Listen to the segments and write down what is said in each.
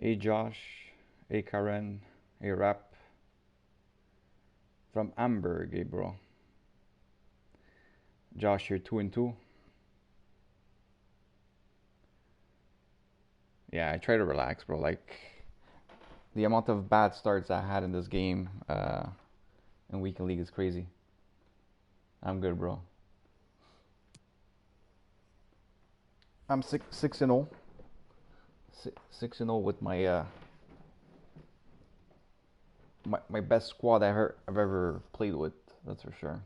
Hey Josh, hey Karen, hey Rap from Hamburg, hey bro. Josh, you're 2-2. Yeah, I try to relax, bro. Like the amount of bad starts I had in this game in weekend league is crazy. I'm good, bro. I'm 6-0, 6-0 with my best squad I've ever played with. That's for sure.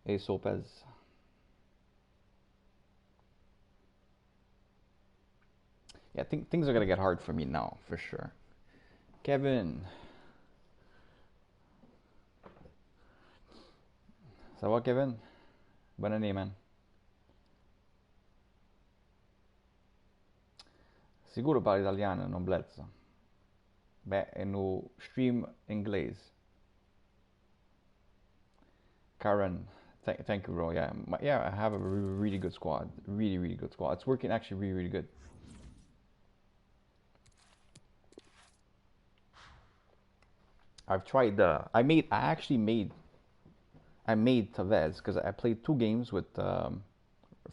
Hey Sopez. Yeah, I think things are gonna get hard for me now, for sure. Kevin, ça va Kevin? Bonne année, man. Sicuro parli italiano, non blezzo. Beh, e no stream inglês. Karen, thank you, bro. Yeah, yeah, I have a really good squad. Really, really good squad. It's working actually really, really good. I've tried I made Tevez because I played 2 games with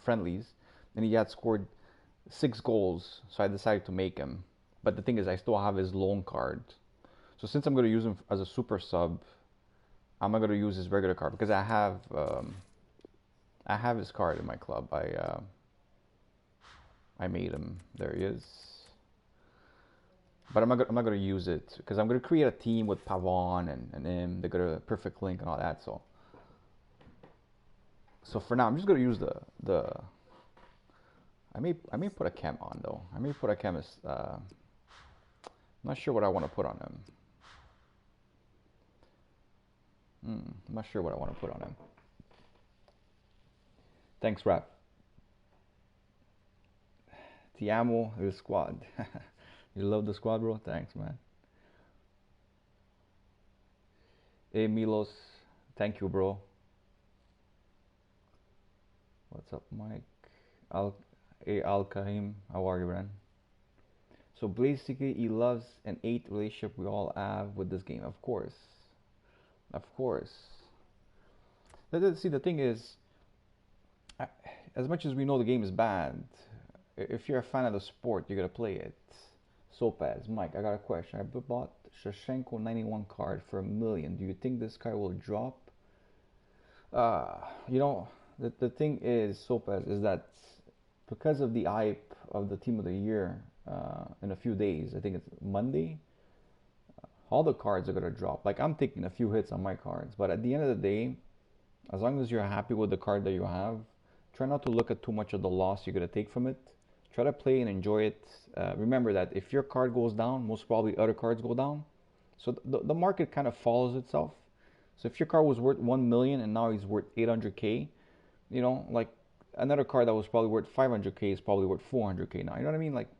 friendlies, and he had scored 6 goals. So I decided to make him. But the thing is, I still have his loan card. So since I'm going to use him as a super sub, I'm not going to use his regular card because I have his card in my club. I made him. There he is. But I'm not gonna use it because I'm gonna create a team with Pavon and him. They're gonna perfect link and all that. So for now, I'm just gonna use the. I may put a chem on though. I may put a chemist. I'm not sure what I want to put on him. I'm not sure what I want to put on him. Thanks, Rap. Ti amo the squad. You love the squad, bro. Thanks, man. Hey Milos, thank you, bro. What's up, Mike? Al, hey Al Kahim, how are you, man? So basically, he loves an 8 relationship we all have with this game. Of course. See, the thing is, as much as we know the game is bad, if you're a fan of the sport, you're gonna play it. Sopaz, Mike, I got a question. I bought Shevchenko 91 card for 1 million. Do you think this card will drop? Uh, you know, the thing is, Sopaz, is that because of the hype of the team of the year in a few days, I think it's Monday, all the cards are gonna drop. Like I'm taking a few hits on my cards, but at the end of the day, as long as you're happy with the card that you have, try not to look at too much of the loss you're gonna take from it. Try to play and enjoy it. Remember that if your card goes down, most probably other cards go down. So the market kind of follows itself. So if your card was worth 1 million and now he's worth 800k, like another card that was probably worth 500k is probably worth 400k now. You know what I mean? Like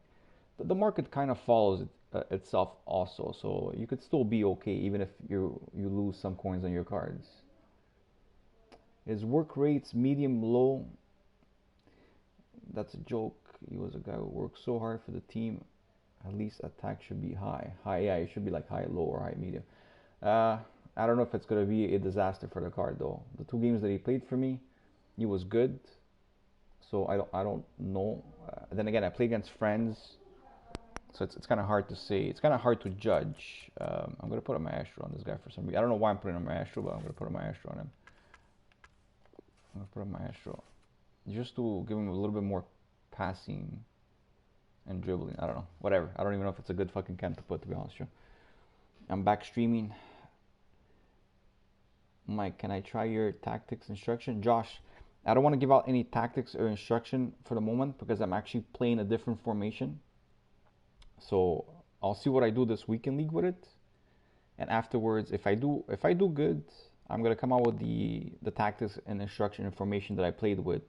the market kind of follows itself also. So you could still be okay even if you lose some coins on your cards. His work rates medium low. That's a joke. He was a guy who worked so hard for the team. At least attack should be high. High, yeah, it should be like high, low, or high, medium. Uh, I don't know if it's gonna be a disaster for the card though. The 2 games that he played for me, he was good. So I don't know. Then again, I play against friends, so it's kind of hard to say. It's kind of hard to judge. I'm gonna put a maestro on this guy for some reason. I don't know why I'm putting a maestro, but I'm gonna put a maestro on him. I'm gonna put a maestro just to give him a little bit more passing and dribbling. I don't know. Whatever. I don't even know if it's a good fucking cam to put, to be honest with you. I'm back streaming. Mike, can I try your tactics instruction? Josh, I don't want to give out any tactics or instruction for the moment because I'm actually playing a different formation. So I'll see what I do this weekend league with it, and afterwards, if I do good, I'm gonna come out with the tactics and instruction information that I played with.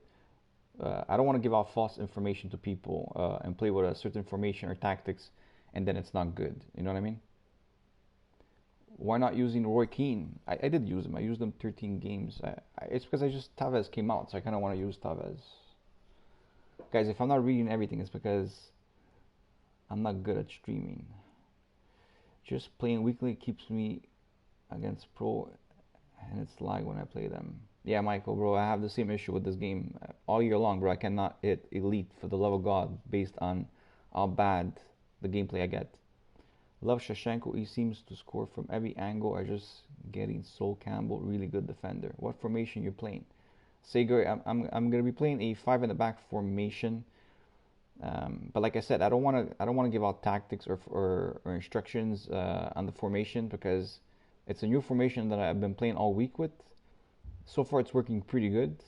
I don't want to give out false information to people and play with a certain formation or tactics, and then it's not good. You know what I mean? Why not using Roy Keane? I did use him. I used him 13 games. It's because I just Tavares came out, so I kind of want to use Tavares. Guys, if I'm not reading everything, it's because I'm not good at streaming. Just playing weekly keeps me against pro, and it's lag when I play them. Yeah, Michael, bro, I have the same issue with this game all year long, bro. I cannot hit elite for the love of God based on how bad the gameplay I get. Love Shashenko. He seems to score from every angle. I just getting Sol Campbell, really good defender. What formation you playing? Sager, I'm gonna be playing a five in the back formation. But like I said, I don't wanna give out tactics or instructions on the formation because it's a new formation that I've been playing all week with. So far, it's working pretty good.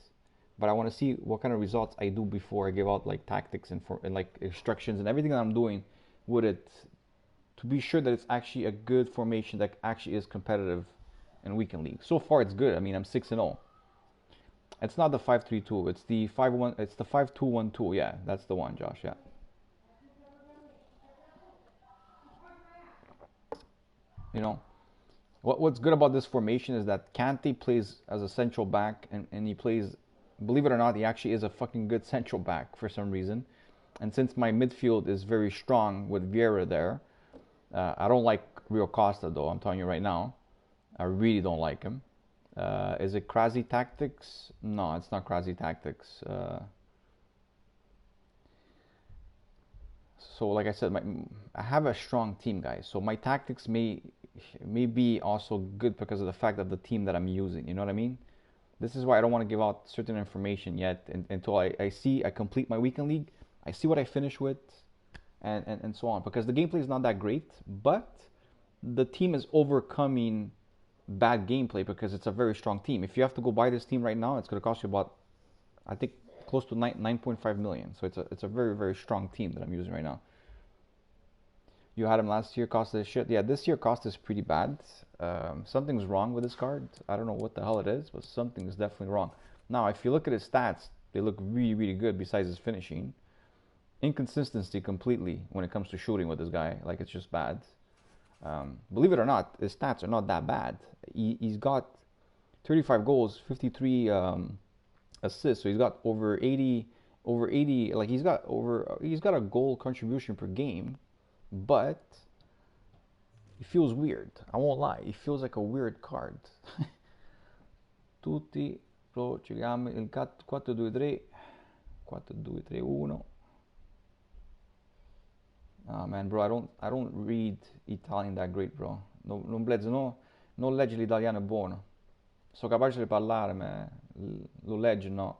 But I want to see what kind of results I do before I give out like tactics and like instructions and everything that I'm doing with it to be sure that it's actually a good formation that actually is competitive in weekend league. So far, it's good. I mean, I'm 6-0. It's not the 5-3-2. It's the 5-1. It's the 5-2-1-2. Yeah, that's the one, Josh. Yeah. You know what's good about this formation is that Kante plays as a central back, and he plays. Believe it or not, he actually is a fucking good central back for some reason. And since my midfield is very strong with Vieira there, I don't like Rio Costa though. I'm telling you right now, I really don't like him. Is it Krasi Tactics? No, it's not Krasi Tactics. So like I said, I have a strong team, guys. So my tactics may be also good because of the fact of the team that I'm using. You know what I mean? This is why I don't want to give out certain information yet until I complete my weekend league. I see what I finish with, and so on. Because the gameplay is not that great, but the team is overcoming bad gameplay because it's a very strong team. If you have to go buy this team right now, it's going to cost you about, I think, close to 9.5 million. So it's a very very strong team that I'm using right now. You had him last year, cost this shit. Yeah, this year cost is pretty bad. Something's wrong with this card. I don't know what the hell it is, but something is definitely wrong. Now, if you look at his stats, they look really, really good besides his finishing. Inconsistency completely when it comes to shooting with this guy. Like, it's just bad. Believe it or not, his stats are not that bad. He's got 35 goals, 53 assists, so he's got over 80, like he's got a goal contribution per game, but it feels weird. I won't lie. It feels like a weird card. Tutti lo giochiamo il 4-2-3 4-2-3-1. Oh man, bro, I don't read Italian that great, bro. Non leggi l'italiano buono. So capace di parlare, ma lo leggi no.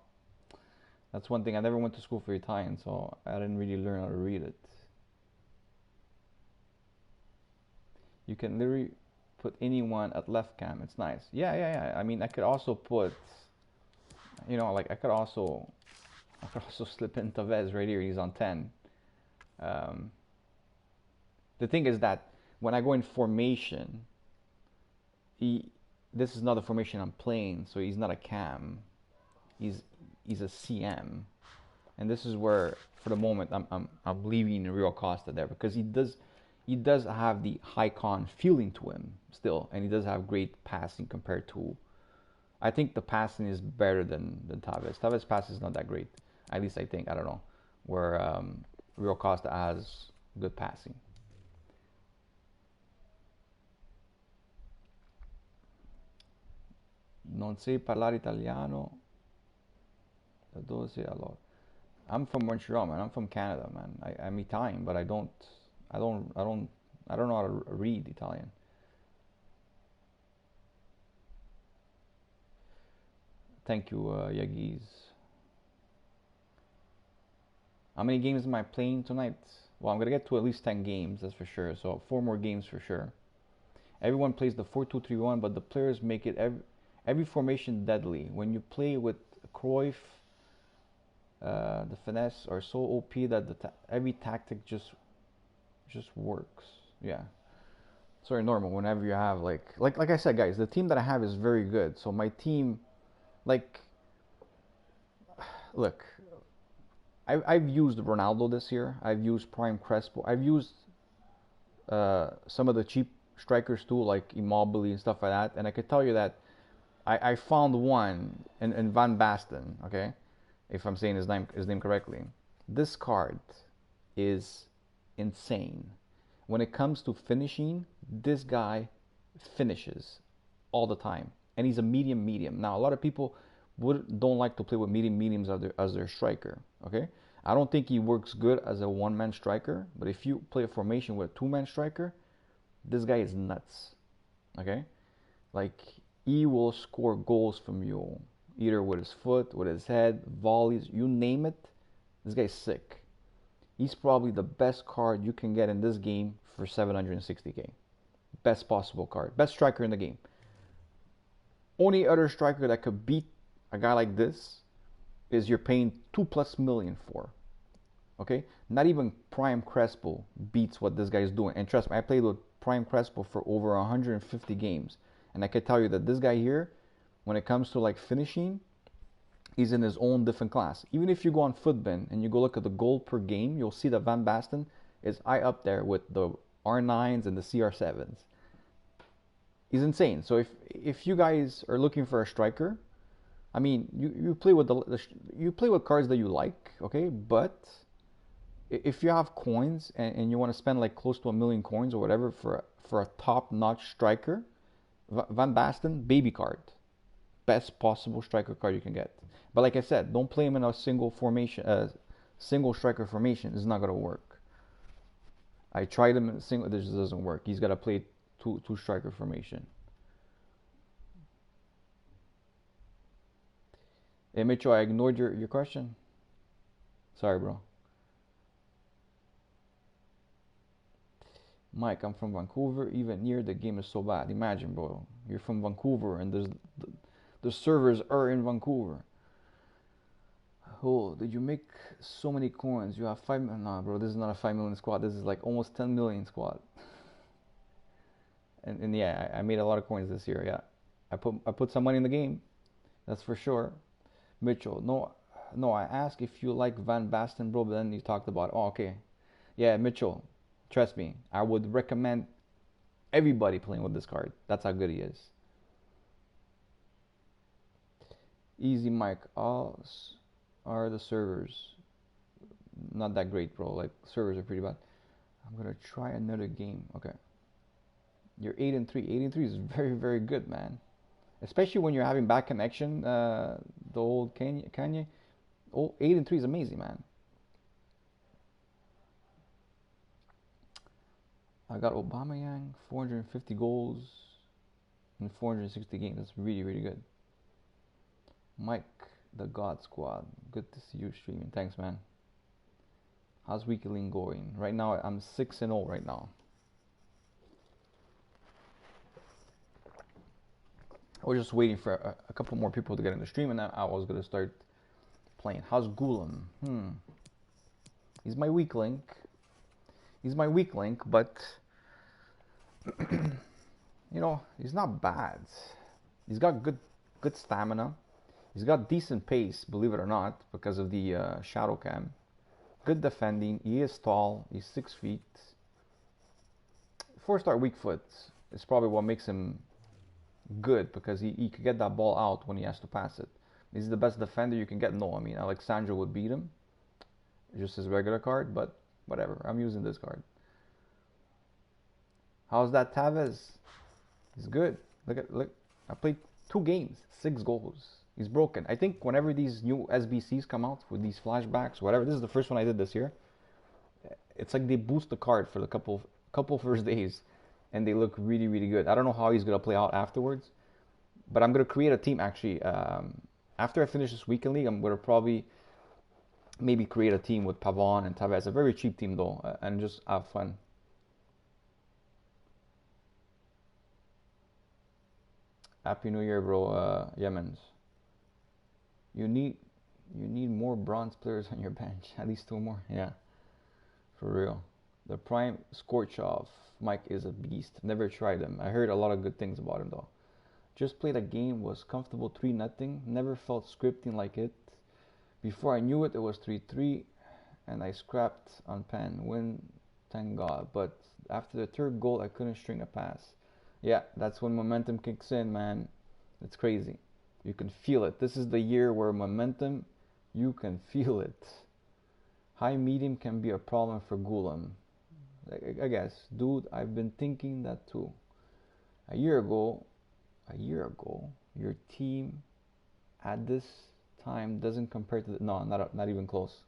That's one thing. I never went to school for Italian, so I didn't really learn how to read it. You can literally put anyone at left cam. It's nice. Yeah. I mean, I could also put, like I could also slip in Tevez right here. He's on 10. Um, the thing is that when I go in formation, this is not the formation I'm playing, so he's not a cam. He's a CM, and this is where, for the moment, I'm leaving Rio Costa there because he does have the high con feeling to him still, and he does have great passing compared to. I think the passing is better than Tevez. Tevez pass is not that great, at least I think. I don't know where Rio Costa has good passing. Non sai parlare italiano? Da dove sei allora? I'm from Montreal, man. I'm from Canada, man. I'm Italian, but I don't, I don't, I don't know how to read Italian. Thank you, Yagis. How many games am I playing tonight? Well, I'm gonna get to at least 10 games, that's for sure. So 4 more games for sure. Everyone plays the 4-2-3-1, but the players make it every formation deadly. When you play with Cruyff, the finesse are so OP that every tactic just works. Yeah. It's very normal whenever you have like I said, guys, the team that I have is very good. So my team, like, look, I've used Ronaldo this year. I've used Prime Crespo. I've used some of the cheap strikers too, like Immobile and stuff like that. And I could tell you that I found one in Van Basten. Okay, if I'm saying his name correctly. This card is insane. When it comes to finishing, this guy finishes all the time, and he's a medium. Now, a lot of people don't like to play with mediums as their striker. Okay, I don't think he works good as a one-man striker, but if you play a formation with a two-man striker, this guy is nuts. Okay, like, he will score goals from you, either with his foot, with his head, volleys, you name it. This guy's sick. He's probably the best card you can get in this game for 760k. Best possible card. Best striker in the game. Only other striker that could beat a guy like this is you're paying 2+ million for. Okay? Not even Prime Crespo beats what this guy is doing. And trust me, I played with Prime Crespo for over 150 games. And I can tell you that this guy here, when it comes to like finishing, he's in his own different class. Even if you go on Footbin and you go look at the goal per game, you'll see that Van Basten is high up there with the R9s and the CR7s. He's insane. So if you guys are looking for a striker, I mean, you play with you play with cards that you like, okay? But if you have coins and you want to spend like close to 1 million coins or whatever for a top-notch striker, Van Basten, baby card. Best possible striker card you can get. But like I said, don't play him in a single striker formation. It's not gonna work. I tried him in a single. This doesn't work. He's gotta play two striker formation. Hey Mitchell, I ignored your question. Sorry, bro. Mike, I'm from Vancouver. Even here, the game is so bad. Imagine, bro. You're from Vancouver, and the servers are in Vancouver. Oh, did you make so many coins? You have 5 million. Nah, bro, this is not a 5 million squad. This is like almost 10 million squad. And yeah, I made a lot of coins this year. Yeah, I put some money in the game. That's for sure. Mitchell, no, I asked if you like Van Basten, bro, but then you talked about. Oh, okay. Yeah, Mitchell, trust me, I would recommend everybody playing with this card. That's how good he is. Easy, Mike. All are the servers not that great, bro? Like, servers are pretty bad. I'm gonna try another game. Okay. You're 8-3. 8-3 is very, very good, man. Especially when you're having bad connection. The old Kanye. Oh, 8-3 is amazing, man. I got Aubameyang, 450 goals in 460 games. That's really, really good. Mike, the God Squad. Good to see you streaming. Thanks, man. How's weekly going? Right now, I'm 6-0 right now. I was just waiting for a couple more people to get in the stream, and then I was gonna start playing. How's Gulam? He's my weak link. But you know, he's not bad. He's got good stamina. He's got decent pace, believe it or not, because of the shadow cam. Good defending. He is tall. He's 6 feet. 4-star weak foot is probably what makes him good, because he could get that ball out when he has to pass it. Is he the best defender you can get? No, I mean, Alexandra would beat him. Just his regular card, but whatever. I'm using this card. How's that Tevez? He's good. Look. I played 2 games, 6 goals. He's broken. I think whenever these new SBCs come out with these flashbacks, whatever. This is the first one I did this year. It's like they boost the card for the couple first days, and they look really, really good. I don't know how he's gonna play out afterwards, but I'm gonna create a team actually. After I finish this weekend league, I'm gonna probably maybe create a team with Pavon and Tevez. A very cheap team though, and just have fun. Happy New Year, bro. Yemens. You need you need more bronze players on your bench. At least two more. Yeah, for real. The prime Scorchov Mike is a beast. Never tried him. I heard a lot of good things about him though. Just played a game, was comfortable 3-0. Never felt scripting like it. Before I knew it, it was 3-3, and I scrapped on pen. Win, thank God. But after the third goal, I couldn't string a pass. Yeah, that's when momentum kicks in, man. It's crazy. You can feel it. This is the year where momentum, you can feel it. High medium can be a problem for Gulam. I guess, dude, I've been thinking that too. A year ago, your team at this time doesn't compare to no, not even close.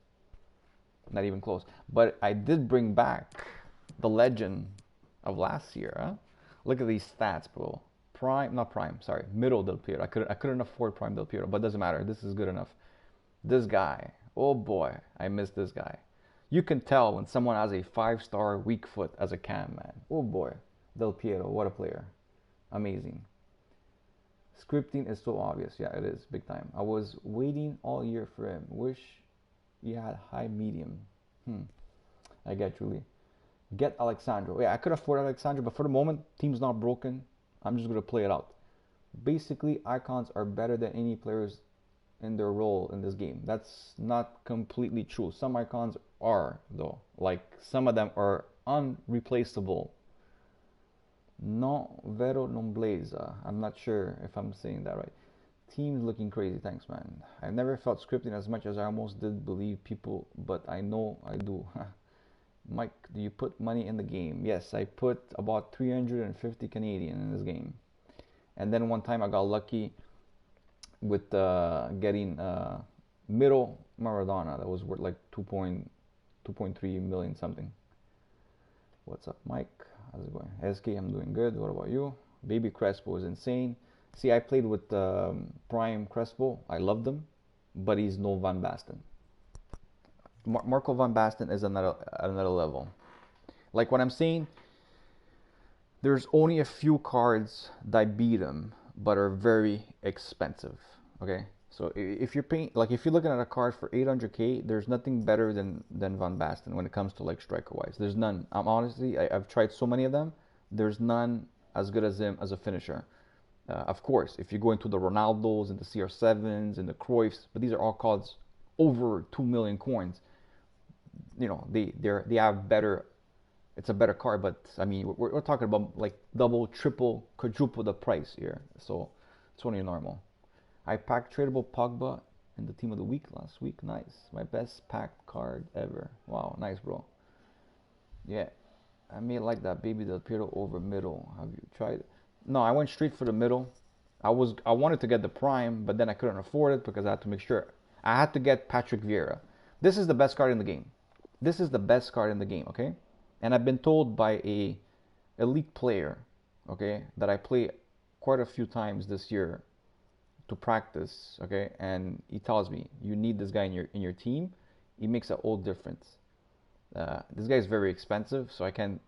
Not even close. But I did bring back the legend of last year. Huh? Look at these stats, bro. Not prime. Sorry, middle Del Piero. I couldn't afford prime Del Piero, but doesn't matter. This is good enough. This guy. Oh boy, I miss this guy. You can tell when someone has a 5-star weak foot as a cam, man. Oh boy, Del Piero, what a player. Amazing. Scripting is so obvious. Yeah, it is big time. I was waiting all year for him. Wish he had high medium. I get Julie. Get Alexandro. Yeah, I could afford Alexandro, but for the moment, team's not broken. I'm just gonna play it out. Basically, icons are better than any players in their role in this game. That's not completely true. Some icons are though. Like some of them are unreplaceable. No vero non blaza. I'm not sure if I'm saying that right. Team's looking crazy. Thanks, man. I never felt scripting as much as I almost did believe people, but I know I do. Mike, do you put money in the game? Yes, I put about 350 Canadian in this game. And then one time I got lucky with getting middle Maradona that was worth like 2.3 million something. What's up, Mike? How's it going? SK, I'm doing good. What about you? Baby Crespo is insane. See, I played with Prime Crespo. I loved him, but he's no Van Basten. Marco Van Basten is another level. Like what I'm saying, there's only a few cards that beat him, but are very expensive. Okay, so if you're paying, like if you're looking at a card for 800k, there's nothing better than Van Basten when it comes to like striker wise. There's none. I've tried so many of them. There's none as good as him as a finisher. Of course, if you go into the Ronaldos and the CR7s and the Cruyffs, but these are all cards over 2 million coins. You know, they have better. It's a better card, but I mean, we're talking about like double, triple, quadruple the price here. So it's only normal. I packed tradable Pogba in the team of the week last week. Nice. My best packed card ever. Wow, nice, bro. Yeah, I may like that baby Del Piero over middle. Have you tried it? No, I went straight for the middle. I wanted to get the prime, but then I couldn't afford it because I had to make sure. I had to get Patrick Vieira. This is the best card in the game. This is the best card in the game, okay? And I've been told by a elite player, okay, that I play quite a few times this year to practice, okay? And he tells me you need this guy in your team. He makes a all difference. This guy is very expensive, so I can't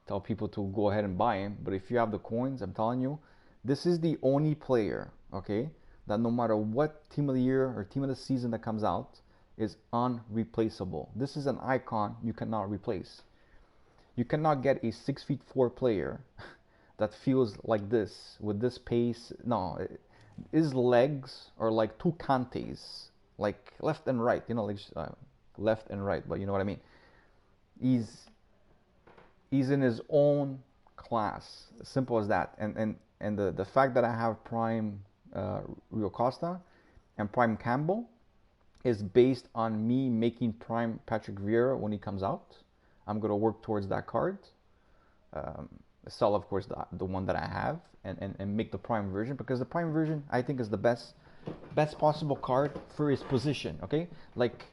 tell people to go ahead and buy him. But if you have the coins, I'm telling you, this is the only player, okay, that no matter what team of the year or team of the season that comes out is unreplaceable. This is an icon you cannot replace. You cannot get a 6'4" player that feels like this with this pace. No, his legs are like two Kantes, like left and right. You know, like left and right, but you know what I mean. He's in his own class. Simple as that. And the fact that I have Prime Rio Costa and Prime Campbell is based on me making Prime Patrick Vieira when he comes out. I'm going to work towards that card. Sell, of course, the one that I have and make the Prime version, because the Prime version, I think, is the best possible card for his position, okay? Like,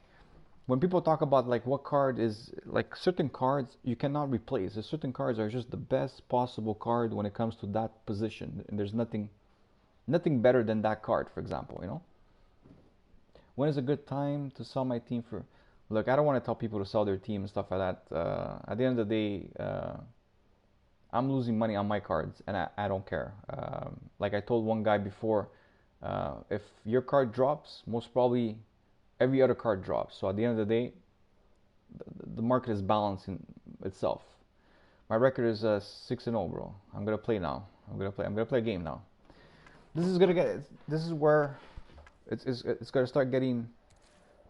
when people talk about, like, what card is, like, certain cards you cannot replace. Certain cards are just the best possible card when it comes to that position. And there's nothing better than that card, for example, you know? When is a good time to sell my team for... Look, I don't want to tell people to sell their team and stuff like that. At the end of the day, I'm losing money on my cards, and I don't care. Like I told one guy before, if your card drops, most probably every other card drops. So at the end of the day, the market is balancing itself. My record is 6-0, bro. I'm gonna play now. I'm gonna play a game now. This is where it's gonna start getting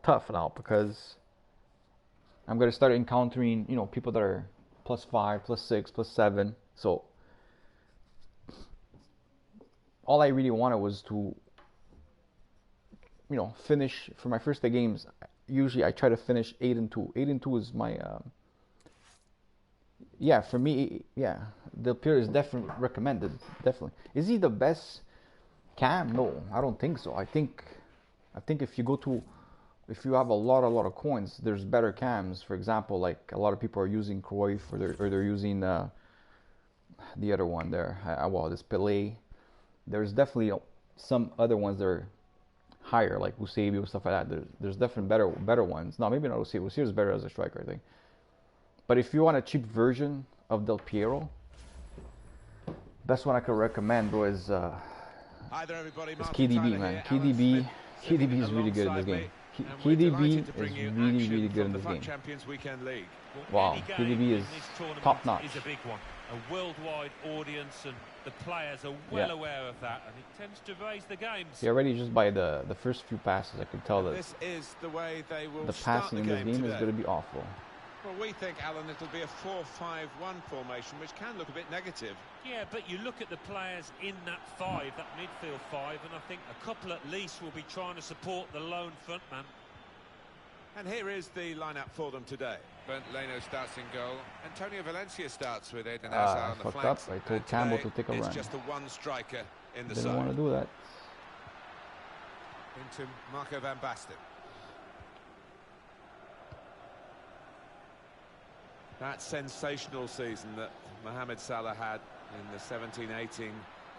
tough now, because I'm gonna start encountering, you know, people that are +5, +6, +7. So all I really wanted was to, you know, finish for my first 8 games. Usually I try to finish 8-2. 8-2 is my yeah, for me, yeah. Del Piero is definitely recommended. Definitely. Is he the best cam? No, I don't think so. I think if you have a lot of coins, there's better cams. For example, like a lot of people are using Cruyff, or they're using the other one there. Well, this Pelé. There's definitely some other ones that are higher, like Eusebio, stuff like that. There's definitely better ones. No, maybe not Eusebio. Eusebio is better as a striker, I think. But if you want a cheap version of Del Piero, best one I could recommend, bro, is KDB, man. KDB is really good in this game. KDB is really good in this game. Wow, KDB is top notch. A worldwide audience, and the players are well aware of that, and it tends to raise the games. See, already just by the first few passes, I could tell that this is the way they will the passing in this game is going to be awful. Well, we think, Alan, it'll be a 4-5-1 formation, which can look a bit negative. Yeah, but you look at the players in that 5, that midfield 5, and I think a couple at least will be trying to support the lone frontman. And here is the lineup for them today. Bernd Leno starts in goal. Antonio Valencia starts with Eden Hazard on the flanks. I told Campbell to take a run. It's just the one striker in the side. Didn't want to do that. Into Marco van Basten. That sensational season that Mohamed Salah had in the 17-18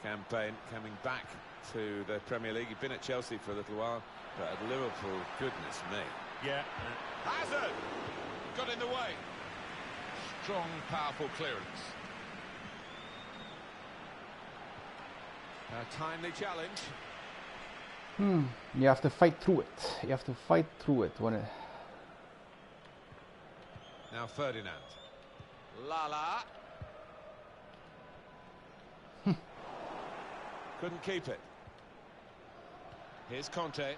campaign, coming back to the Premier League. He'd been at Chelsea for a little while, but at Liverpool, goodness me. Yeah. Hazard got in the way. Strong, powerful clearance. A timely challenge. You have to fight through it. You have to fight through it when it. Now Ferdinand. Lala. Couldn't keep it. Here's Conte.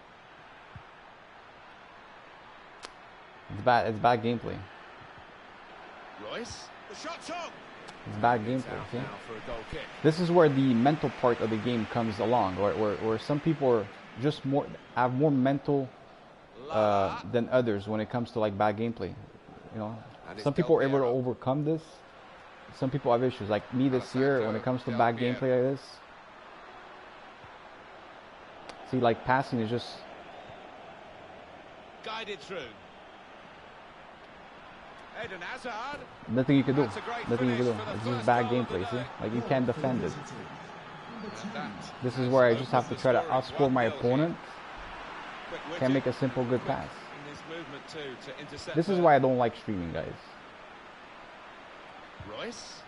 It's bad. It's bad gameplay. Royce. The shot's on. It's bad gameplay. See? Now for a goal kick. This is where the mental part of the game comes along, where some people are just have more mental than others when it comes to like bad gameplay. You know, some people are able to overcome this. Some people have issues, like me this year when it comes to bad gameplay like this. See, like passing is just guided through. Eden Hazard. Nothing you can do. Nothing you can do. It's just bad gameplay. See, like you can't defend it. This is where I just have to try to outscore my opponent. Can't make a simple good pass. This is why I don't like streaming, guys. Royce.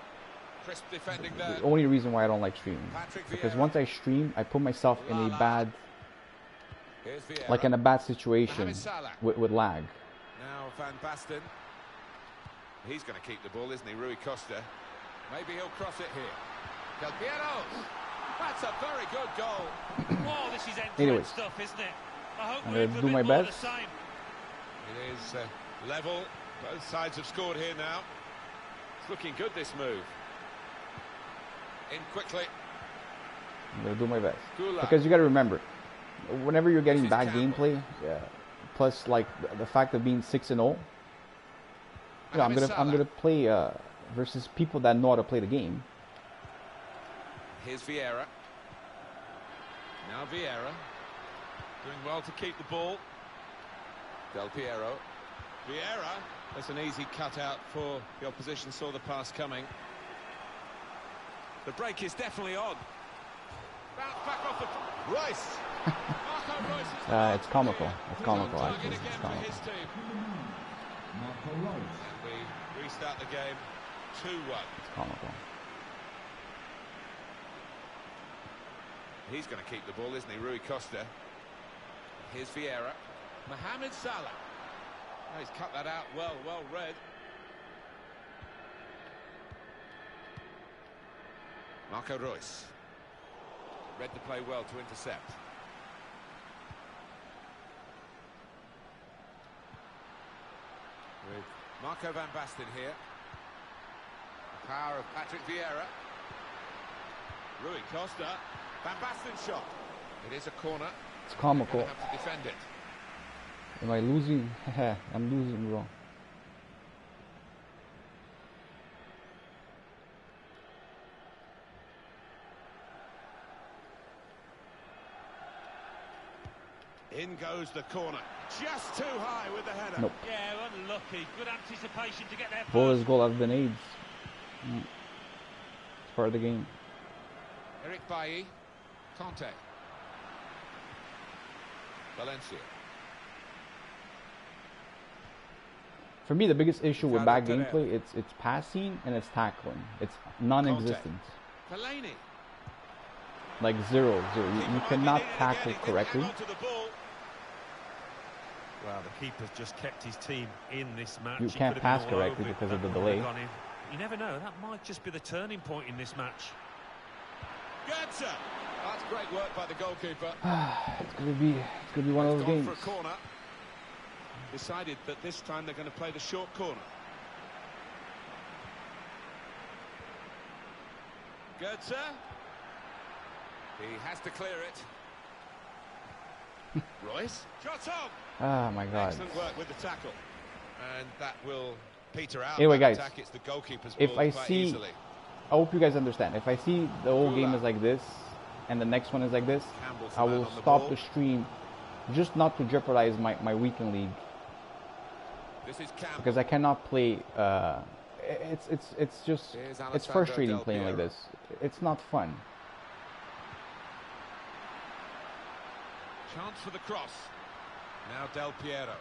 Crisp defending there. The only reason why I don't like streaming, because once I stream, I put myself in a bad, like in a bad situation with lag. Now Van Basten. He's going to keep the ball, isn't he, Rui Costa? Maybe he'll cross it here. Del Piero. That's a very good goal. Oh, this is end-to-end stuff, isn't it? I hope I'm we're going to do my best. It is level. Both sides have scored here now. It's looking good, this move. In quickly. I'm going to do my best. Because you got to remember, whenever you're getting bad gameplay, plus like the fact of being 6-0, you know, I'm gonna play versus people that know how to play the game. Here's Vieira. Now Vieira doing well to keep the ball. Del Piero. Vieira. That's an easy cutout for the opposition. Saw the pass coming. The break is definitely on. Bounce back off the Royce. Marco Royce. It's comical. It's comical. Actually, it's comical. And we restart the game 2-1. It's comical. He's going to keep the ball, isn't he, Rui Costa? Here's Vieira. Mohamed Salah. Oh, he's cut that out well read. Marco Reus. Read the play well to intercept. With Marco van Basten here. The power of Patrick Vieira. Rui Costa. Van Basten shot. It is a corner. It's comical. Have to defend it. Am I losing? I'm losing, bro. In goes the corner. Just too high with the header. Nope. Yeah, unlucky. Good anticipation to get there first. Ball is goal. I've been AIDS. It's part of the game. Eric Bailly. Conte. Valencia. For me, the biggest issue with bad gameplay, it's passing and it's tackling. It's non-existent. Fellaini. Like zero. You cannot tackle correctly. Well, the keeper's just kept his team in this match. You can't pass correctly because of the delay. You never know. That might just be the turning point in this match. Goetze. That's great work by the goalkeeper. It's gonna be one of those games. For a corner. Decided that this time they're going to play the short corner. Goetze. He has to clear it. Royce. Shot on. Ah, my God. Excellent work with the tackle. And that will peter out. Anyway, guys, attack. It's the goalkeeper's if ball I quite see, easily. I hope you guys understand. If I see the whole game is like this, and the next one is like this, Campbell's I the man will on the stop ball. the stream, just not to jeopardize my weekend league, This is Campbell. because I cannot play. It's just Here's it's Alessandro frustrating Del playing like Piero. this. It's not fun. Chance for the cross. Now Del Piero.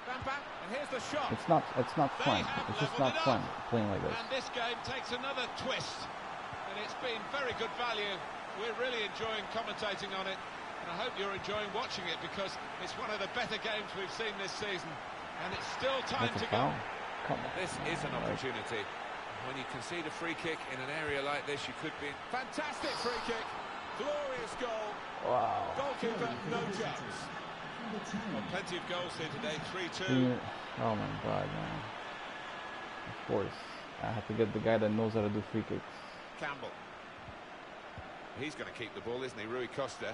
Van Basten, and here's the shot. It's not fun. It's just not fun playing like this. And this game takes another twist. And it's been very good value. We're really enjoying commentating on it. And I hope you're enjoying watching it, because it's one of the better games we've seen this season. And it's still time That's to a go. foul. Come on. This is an opportunity. When you concede a free kick in an area like this, you could be... Fantastic free kick. Glorious goal. Wow. Goalkeeper, no chance. Well, plenty of goals here today, 3-2. Oh my God, man. Of course. I have to get the guy that knows how to do free kicks. Campbell. He's going to keep the ball, isn't he? Rui Costa.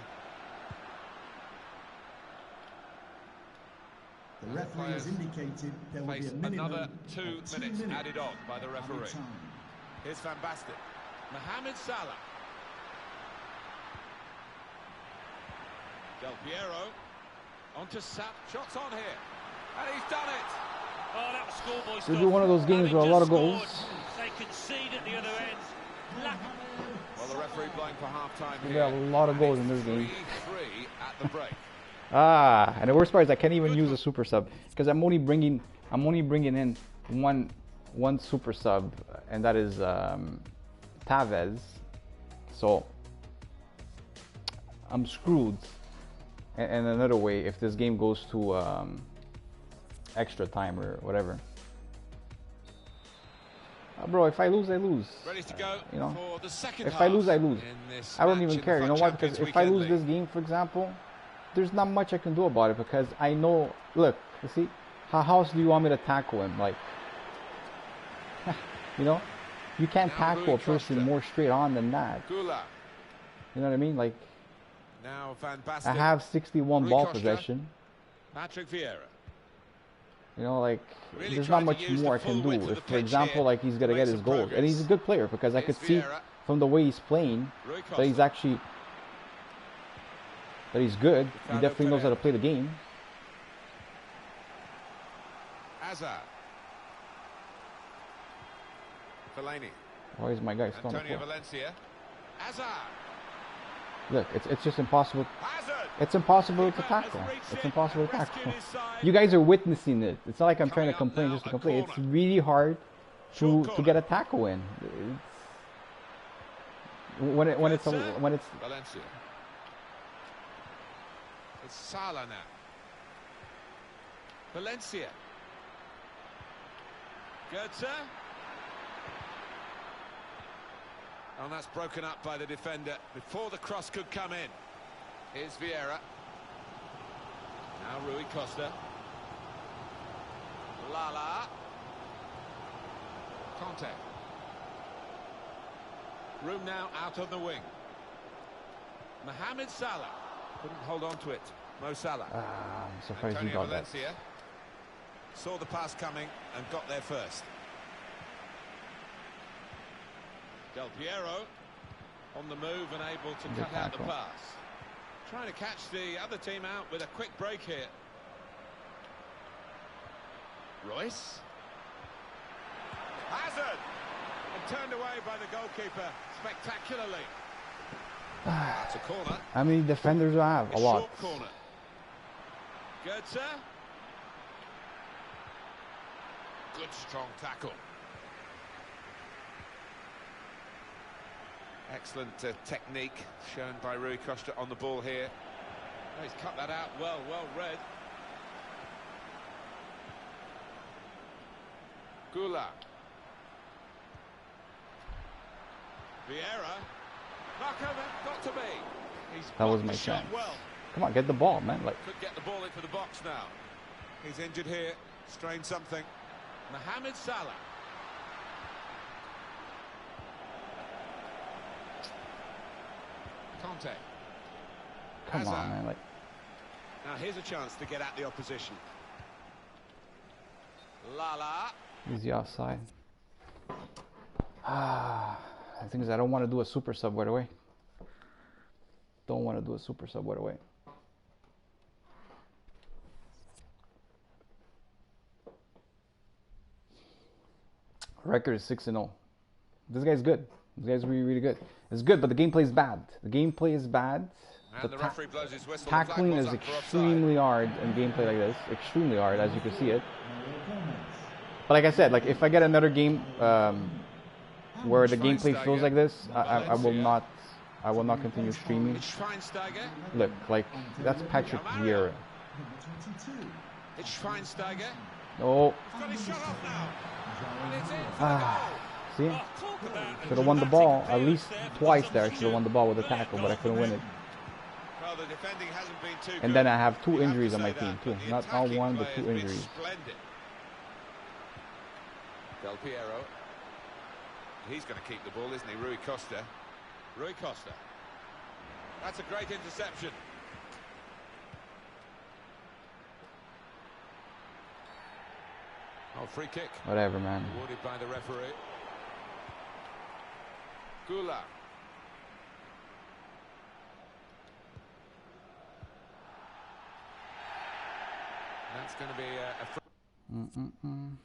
The referee has indicated there will be Face a minimum another of 2 minutes added on by the referee. added time. Here's Van Basten. Mohamed Salah. Del Piero. On to Sap. Shots on here. And he's done it. Oh, that was schoolboy stuff. It'll be one of those games with a lot of goals. They concede at the other end. Well, the referee blowing for half-time We here. got a lot of goals in this game. 3-3 at the break. And the worst part is I can't even use a super sub, because I'm only bringing in one super sub, and that is Tavez. So I'm screwed. And another way, if this game goes to extra time or whatever. Bro, if I lose, I lose. Ready to go you know, for the second if half I lose, I lose. in this I don't match even in the care. You know FUT why? Because Champions if I Weekend lose this League. game, for example, there's not much I can do about it, because I know. Look, you see, how else do you want me to tackle him? Like, you know, you can't Now tackle Rui a person Costa. more straight on than that. Gula. You know what I mean? Like, Now Van Basten. I have 61 Rui ball Costa. possession. Patrick Vieira. You know, like, Really there's trying not to much use more I the can full do. width of If, the for pitch example, here like, he's gonna to get make his some goals, and he's a progress. good player, because I Here's could see Vieira. from the way he's playing Rui that he's Costa. actually good. He Ricardo definitely knows how to Pereira. play the game. Hazard. Fellaini. Why is my guy still on the Antonio floor? Valencia. Hazard. Look, it's just impossible. Hazard. It's impossible to Keeper has tackle. reached It's in impossible to and tackle. rescued his side. You guys are witnessing it. It's not like I'm trying to Coming up complain now, just to a complain. It's corner. really hard Short to corner. get a tackle in. when it's Valencia. It's Salah now. Valencia. Goetze. And that's broken up by the defender before the cross could come in. Here's Vieira. Now Rui Costa. Lala. Conte. Room now out on the wing. Mohamed Salah. Couldn't hold on to it. Mo Salah. I'm surprised he Antonio got that. Valencia saw the pass coming and got there first. Del Piero on the move and able to Good cut out the tackle. pass. Trying to catch the other team out with a quick break here. Royce. Hazard! And turned away by the goalkeeper spectacularly. That's a corner. How many defenders do I have? A lot. Short corner. Goetze. Good strong tackle. Excellent technique shown by Rui Costa on the ball here. Oh, he's cut that out well read. Gula. Vieira. Knockover, got to be. He's That was blocked my the shot chance. well. Come on, get the ball, man. Like, Could get the ball into the box now. He's injured here, strained something. Mohamed Salah. Conte. come Hazard. on, man. Like, Now here's a chance to get at the opposition. Lala. easy offside. The thing is, I don't want to do a super sub right away. Don't want to do a super sub right away. Record is 6-0. This guy's good. This guy's really good. It's good, but the gameplay is bad. The gameplay is bad. And the referee blows his whistle. Tackling is extremely hard in gameplay like this. Extremely hard, as you can see it. But like I said, like if I get another game where the gameplay feels like this, I will not continue streaming. It's Schweinsteiger. Look, like that's Patrick Vieira. It's Schweinsteiger. No. He's got his shot off now. And it's in for the goal. See? Oh, talk about Should have won the ball dramatic at least clearance there. twice there. Should have won the ball with a tackle, but I couldn't win it. Well, the defending hasn't been too good. And then I have two You have injuries to on my say team that, too. but the Not all attacking one, but play two has been injuries. Splendid. Del Piero. He's going to keep the ball, isn't he? Rui Costa. Rui Costa. That's a great interception. Oh, free kick. Whatever, man. Awarded by the referee. Gula. That's going to be a free.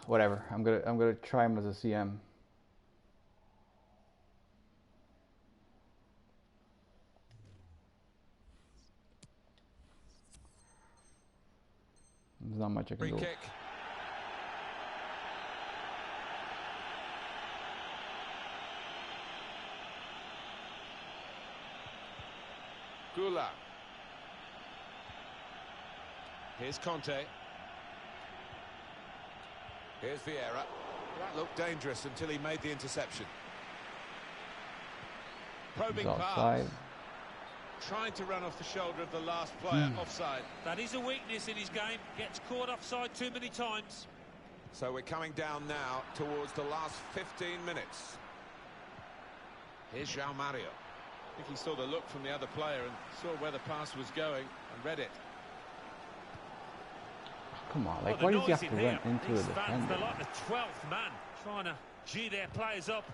Whatever. I'm gonna try him as a CM. There's not much I can Free do. kick. Gula. Here's Conte. Here's Vieira. That looked dangerous until he made the interception. Probing He's pass. offside. Trying to run off the shoulder of the last player. Offside. That is a weakness in his game. Gets caught offside too many times. So we're coming down now towards the last 15 minutes. Here's João Mario. I think he saw the look from the other player and saw where the pass was going and read it. Come on, like The why does he noise have to in run here. into These the fans, defender? they're like the 12th man, trying to gee their players up.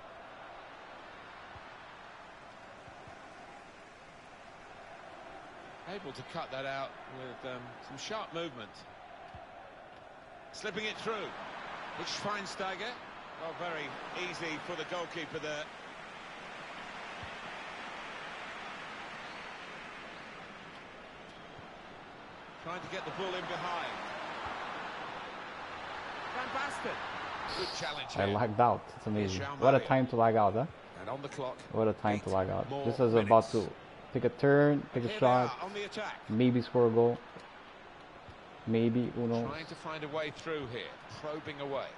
Able to cut that out with some sharp movement. Slipping it through. It's Schweinsteiger. Oh, very easy for the goalkeeper there. Trying to get the ball in behind. Van Basten. Good challenge I here. lagged out. It's amazing. Here's What a Mario. time to lag out, huh? And on the clock. What a time to 8 lag out. more Just as about to minutes. take a turn, take And a here they shot, are on the attack. maybe score a goal. Maybe, who knows? Trying to find a way through here, probing away.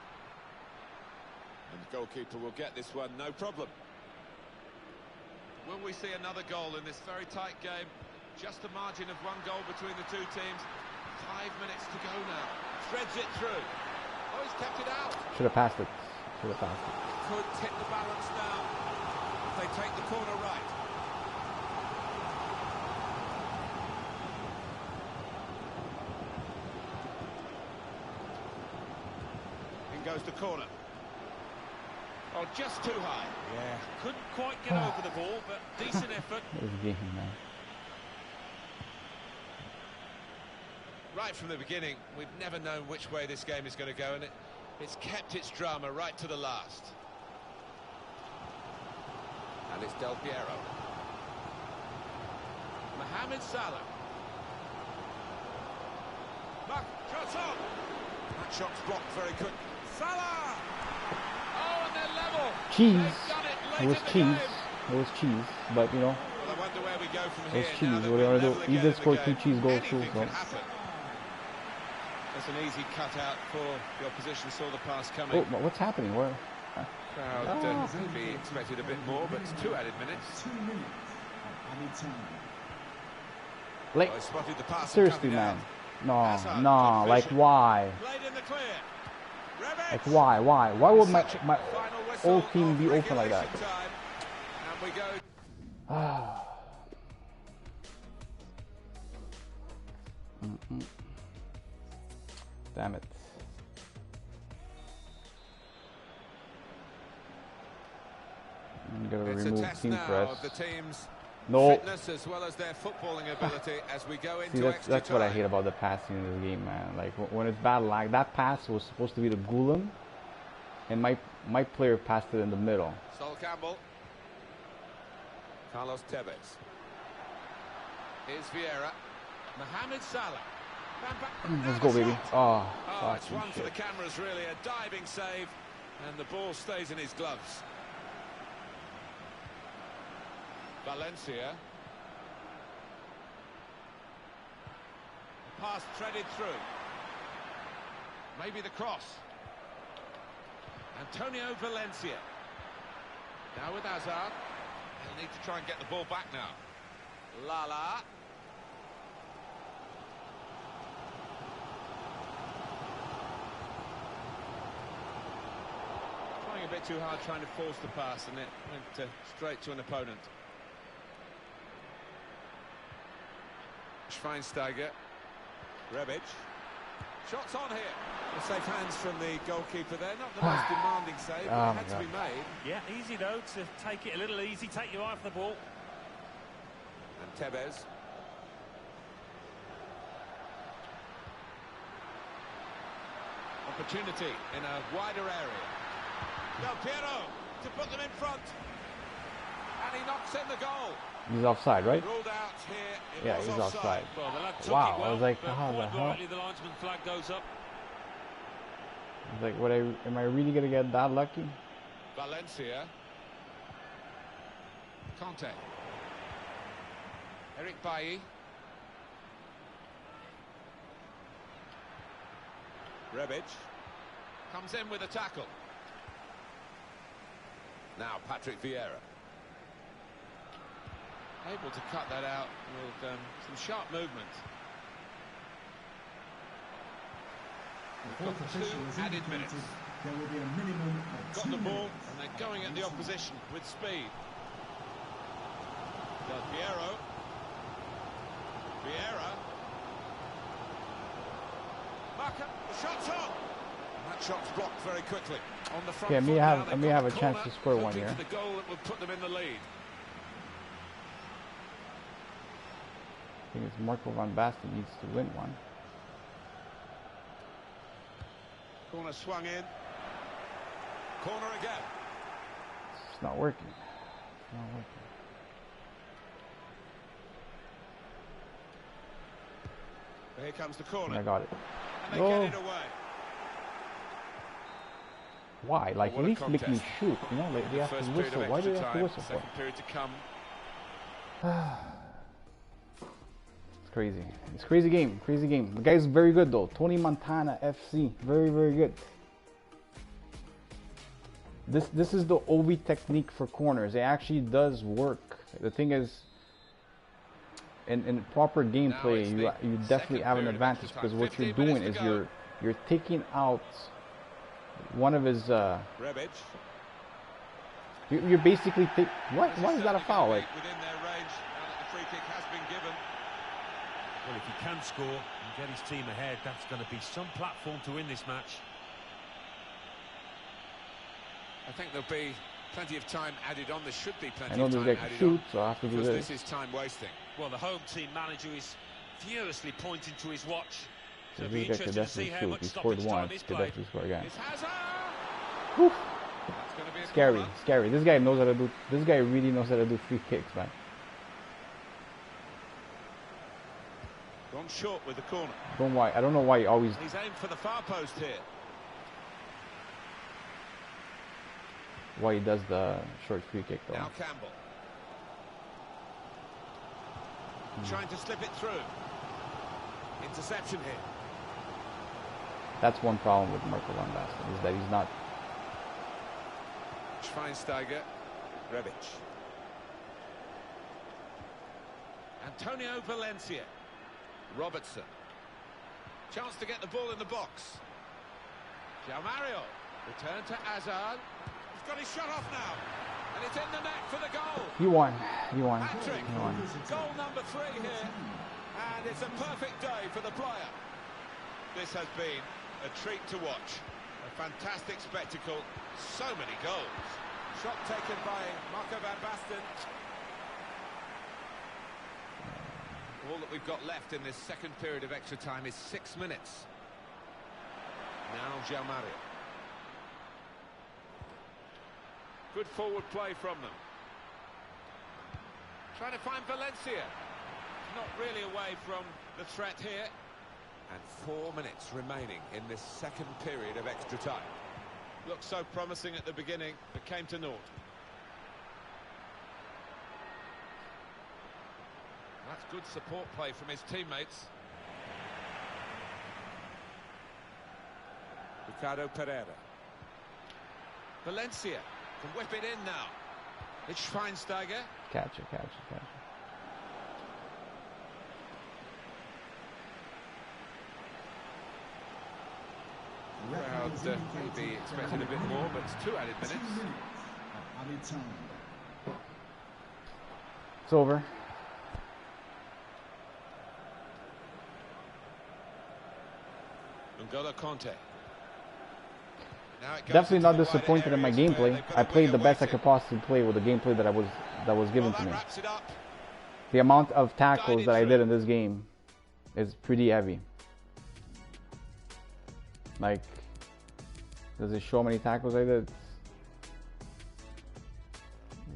And the goalkeeper will get this one, no problem. Will we see another goal in this very tight game? Just a margin of 1 goal between the two teams. 5 minutes to go now. Threads it through. Oh, he's kept it out. Should have passed it. Should have passed it. Could tip the balance now. If they take the corner right. In goes the corner. Oh, just too high. Yeah, couldn't quite get over the ball, but decent effort. This game, man. Right from the beginning, we've never known which way this game is going to go, and it's kept its drama right to the last. And it's Del Piero. Mohamed Salah. Shots on! That shot's blocked very quick. Salah! Oh, and they're level! Cheese. They've done it It late was in the cheese. game. It was cheese. But, you know, Well, I wonder where we go from it here. was now cheese. that What are we're you level going to do? again He did in the score 2 game. cheese goals too, Anything so. can happen. That's an easy cutout for the opposition. Saw the pass coming. Oh, what's happening? Where? Crowd maybe expected a bit more, but it's 2 added minutes. 2 minutes of added time. Like, Oh, he spotted the pass seriously, coming man. out. No, Hazard, no. good Like, vision. why? Played in the clear. Rebic. Like, why? Why would my Such a my final whistle whole team of be open like that? regulation time. And we go. Ah. Damn it. I'm gonna It's a remove test team now press. of the team's No. fitness as well as their footballing ability as we go into See, extra that's what I time. hate about the passing in this game, man. Like when it's bad lag, that pass was supposed to be the Gulam, and my player passed it in the middle. Sol Campbell. Carlos Tevez. Here's Vieira. Mohamed Salah. Let's go, baby. Oh, Oh, it's fucking one for the shit. cameras, really. A diving save, and the ball stays in his gloves. Valencia. Pass threaded through. Maybe the cross. Antonio Valencia. Now with Hazard. He'll need to try and get the ball back now. Lala. Trying a bit too hard, trying to force the pass, and it went straight to an opponent. Schweinsteiger. Rebic. Shots on here. Safe hands from the goalkeeper there. Not the most demanding save, but it had to be made. Yeah, easy though to take it a little easy, take your eye off the ball. And Tevez. Opportunity in a wider area. Del Piero to put them in front. And he knocks in the goal. He's offside, right? Ruled out here. It Yeah, was he's offside. Well, the lad took Wow, it well, I was like, but how the quite hell? rightly the linesman flag goes up. It's like, am I really gonna get that lucky? Valencia. Conte. Eric Bailly. Rebic. Comes in with a tackle. Now Patrick Vieira. Able to cut that out with some sharp movement. The fourth official has added indicated minutes. there will be a minimum of Got 2 the ball, minutes and they're of going at added the time. opposition with speed. Del Piero. Vieira. Marker, the shot's on. And that shot's blocked very quickly. On the front Okay, I may foot have- now, I they've may got have the a chance corner, to score one hoping here. for the goal that would put them in the lead. I think it's Marco van Basten needs to win one. Corner swung in. Corner again. It's not working. It's not working. Here comes the And corner. I got it. And they get it away. Why? Like, What at a least make me contest. shoot, you know? Like, they have First to period of whistle. Why do extra they have to time, whistle for? second period to come. It's crazy. It's crazy game. Crazy game. The guy's very good though. Tony Montana FC. Very, very good. This is the Obi technique for corners. It actually does work. The thing is, in proper gameplay, you definitely have an advantage because what you're doing is you're taking out one of his. Rebic. You're basically what? Why is that a foul? Like, Within their range, now that the free kick has been given. Well, if he can score and get his team ahead, that's going to be some platform to win this match. I think there'll be plenty of time added on. There should be plenty I know of this time guy can added shoot, on. so I have to do Because this. this is time wasting. Well, the home team manager is furiously pointing to his watch. So it'll This be guy could interesting to see definitely how shoot. much He scored stoppage time once. is Could played. definitely score again. It's Hazard. Whew. That's going to be a Scary, corner. scary. This guy knows how to do. This guy really knows how to do free kicks, man. Gone short with the corner. I don't know why he always. He's aimed for the far post here. Why he does the short free kick though. Now Campbell. Trying to slip it through. Interception here. That's one problem with Marco Van Basten is that he's not. Schweinsteiger. Rebic. Antonio Valencia. Robertson. Chance to get the ball in the box. João Mario. Return to Hazard. He's got his shot off now. And it's in the net for the goal. He won. He won. Patrick. He won. Goal number 3 here. And it's a perfect day for the player. This has been a treat to watch. A fantastic spectacle. So many goals. Shot taken by Marco van Basten. All that we've got left in this second period of extra time is 6 minutes. Now João Mario. Good forward play from them. Trying to find Valencia. Not really away from the threat here. And 4 minutes remaining in this second period of extra time. Looked so promising at the beginning, but came to naught. That's good support play from his teammates. Ricardo Pereira. Valencia can whip it in now. It's Schweinsteiger. Catch it, catch it, catch it. Crowd maybe expected a bit more, but it's 2 added minutes. Added time. It's over. N'Golo Conte. Now it goes Definitely into not the wider disappointed in my areas where gameplay. they've got I a played winger the best I waiting. could possibly play with the gameplay that was given Well, to that me. wraps it up. The amount of tackles that I Guided did through. in this game is pretty heavy. Like, does it show how many tackles I did?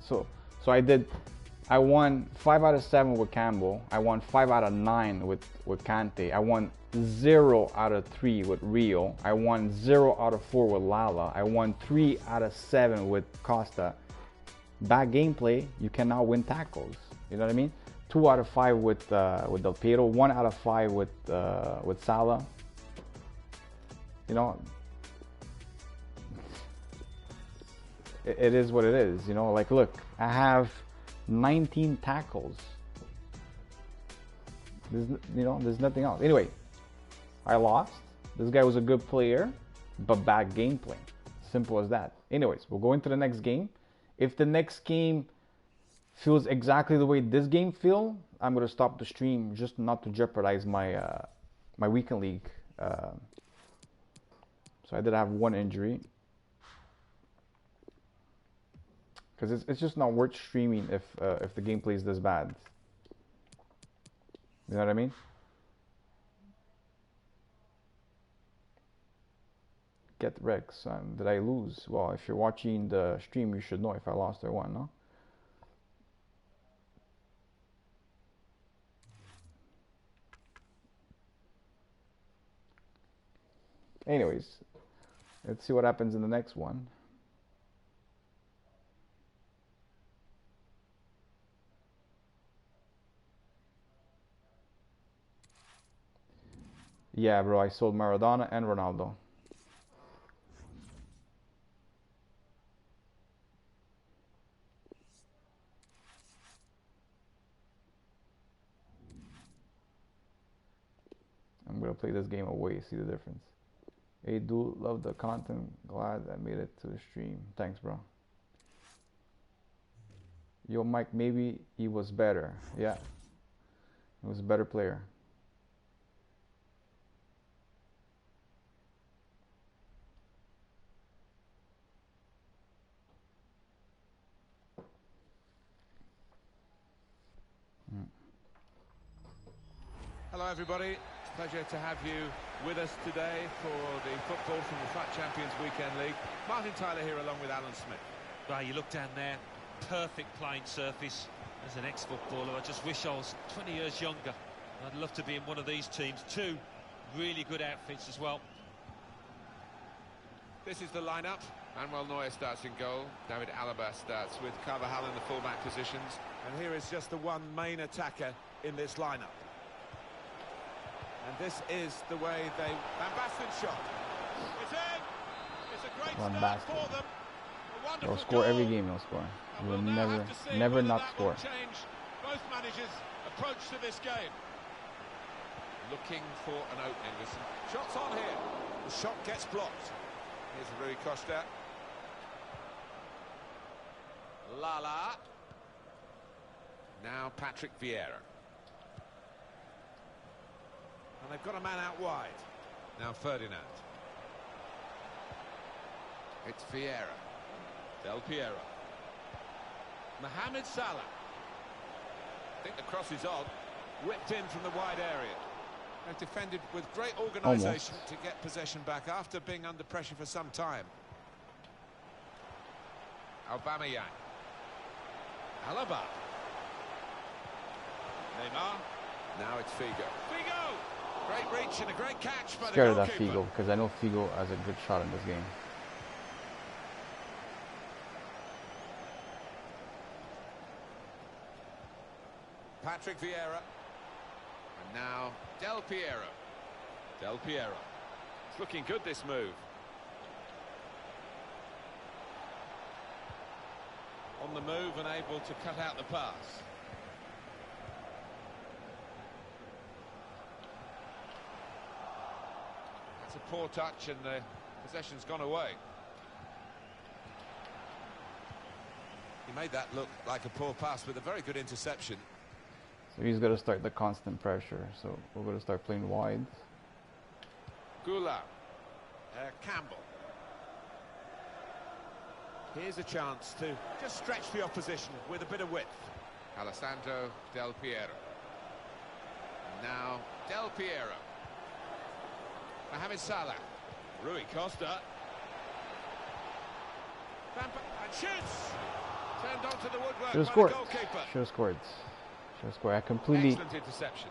So I won 5 out of 7 with Campbell. I won 5 out of 9 with Kante. I won 0 out of 3 with Rio. I won 0 out of 4 with Lala. I won 3 out of 7 with Costa. Bad gameplay, you cannot win tackles. You know what I mean? 2 out of 5 with Del Piero. 1 out of 5 with Salah. You know, it is what it is. You know, like, look, I have 19 tackles. There's nothing else. Anyway, I lost. This guy was a good player, but bad gameplay. Simple as that. Anyways, we'll go into the next game. If the next game feels exactly the way this game feel, I'm gonna stop the stream just not to jeopardize my my weekend league. So I did have 1 injury. Because it's just not worth streaming if the gameplay is this bad. You know what I mean? Get wrecked, son. Did I lose? Well, if you're watching the stream, you should know if I lost or won, no? Anyways, let's see what happens in the next one. Yeah, bro, I sold Maradona and Ronaldo. I'm gonna play this game away, see the difference. Hey, dude, love the content. Glad I made it to the stream. Thanks, bro. Yo, Mike, maybe he was better. Yeah, he was a better player. Hello everybody, pleasure to have you with us today for the football from the FUT Champions Weekend League. Martin Tyler here along with Alan Smith. Well, you look down there, perfect playing surface. As an ex-footballer, I just wish I was 20 years younger. I'd love to be in one of these teams. Two really good outfits as well. This is the lineup. Manuel Neuer starts in goal. David Alaba starts with Carvajal in the fullback positions. And here is just the one main attacker in this lineup. And this is the way they... Van Basten's shot. It's in! It's a great start for them. A wonderful They'll score goal. every game, they'll score. And They will we'll now never, have to see never whether not that score. will change both managers' approach to this game. Looking for an opening. There's some shots on here. The shot gets blocked. Here's Rui Costa. Lala. Now Patrick Vieira. And they've got a man out wide. Now Ferdinand. It's Vieira. Del Piero. Mohamed Salah. I think the cross is on. Whipped in from the wide area. They've defended with great organisation to get possession back after being under pressure for some time. Aubameyang. Alaba. Neymar. Now it's Figo. Figo! Great reach and a great catch by Scared the of that goalkeeper. Figo because I know Figo has a good shot in this game. Patrick Vieira. And now Del Piero. Del Piero. It's looking good, this move. On the move and able to cut out the pass. That's a poor touch and the possession's gone away. He made that look like a poor pass with a very good interception. So he's got to start the constant pressure. So we're going to start playing wide. Gula. Campbell. Here's a chance to just stretch the opposition with a bit of width. Alessandro Del Piero. And now Del Piero. Mohamed Salah. Rui Costa. And shoots! Turned onto the woodwork Should have by scored. the goalkeeper. Should have scored. Should have scored. I completely Excellent interception.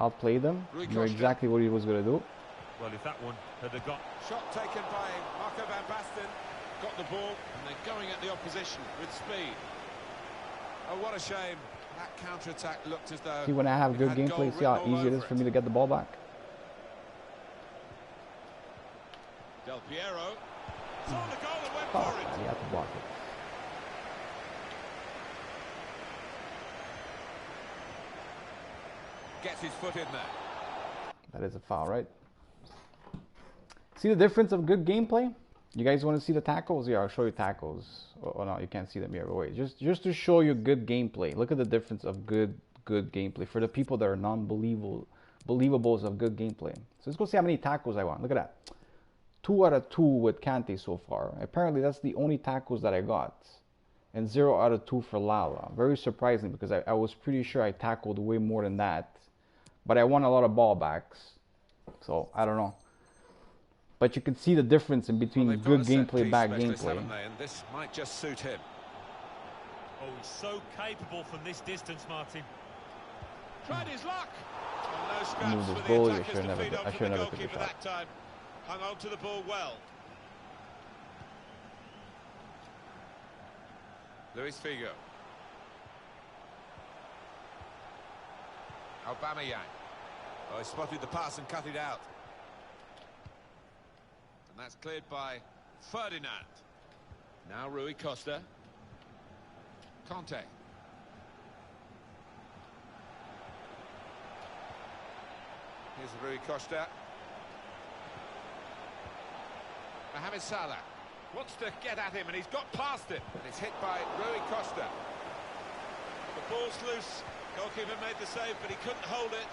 outplayed them. Rui Knew Costa. exactly what he was going to do. Well, if that one had got... Shot taken by Marco van Basten. Got the ball and they're going at the opposition with speed. Oh, what a shame. That counter-attack looked as though... See, when I have it good had gameplay, goal see how written all easy it over is for me to get the ball back. Del Piero. Saw the goal and went Oh, for it. you have to block it. Gets his foot in there. That is a foul, right? See the difference of good gameplay? You guys want to see the tackles? Yeah, I'll show you tackles. Oh no, you can't see them here. But wait, just to show you good gameplay. Look at the difference of good gameplay for the people that are non-believables of good gameplay. So let's go see how many tackles I want. Look at that. 2 out of 2 with Kante so far. Apparently that's the only tackles that I got. And 0 out of 2 for Lala. Very surprising because I was pretty sure I tackled way more than that. But I won a lot of ball backs. So, I don't know. But you can see the difference in between Well, good gameplay, bad gameplay. And this might just suit him. Oh, he's so capable from this distance, Martin. Tried his luck. And no Move scraps this for the goal, you attackers should to never feed do- on I from should the never took a goalkeeper shot. that time. Hung on to the ball well. Luis Figo. Aubameyang. Oh, he spotted the pass and cut it out. And that's cleared by Ferdinand. Now Rui Costa. Conte. Here's Rui Costa. Mohamed Salah wants to get at him and he's got past him. And it's hit by Rui Costa. The ball's loose. Goalkeeper made the save, but he couldn't hold it.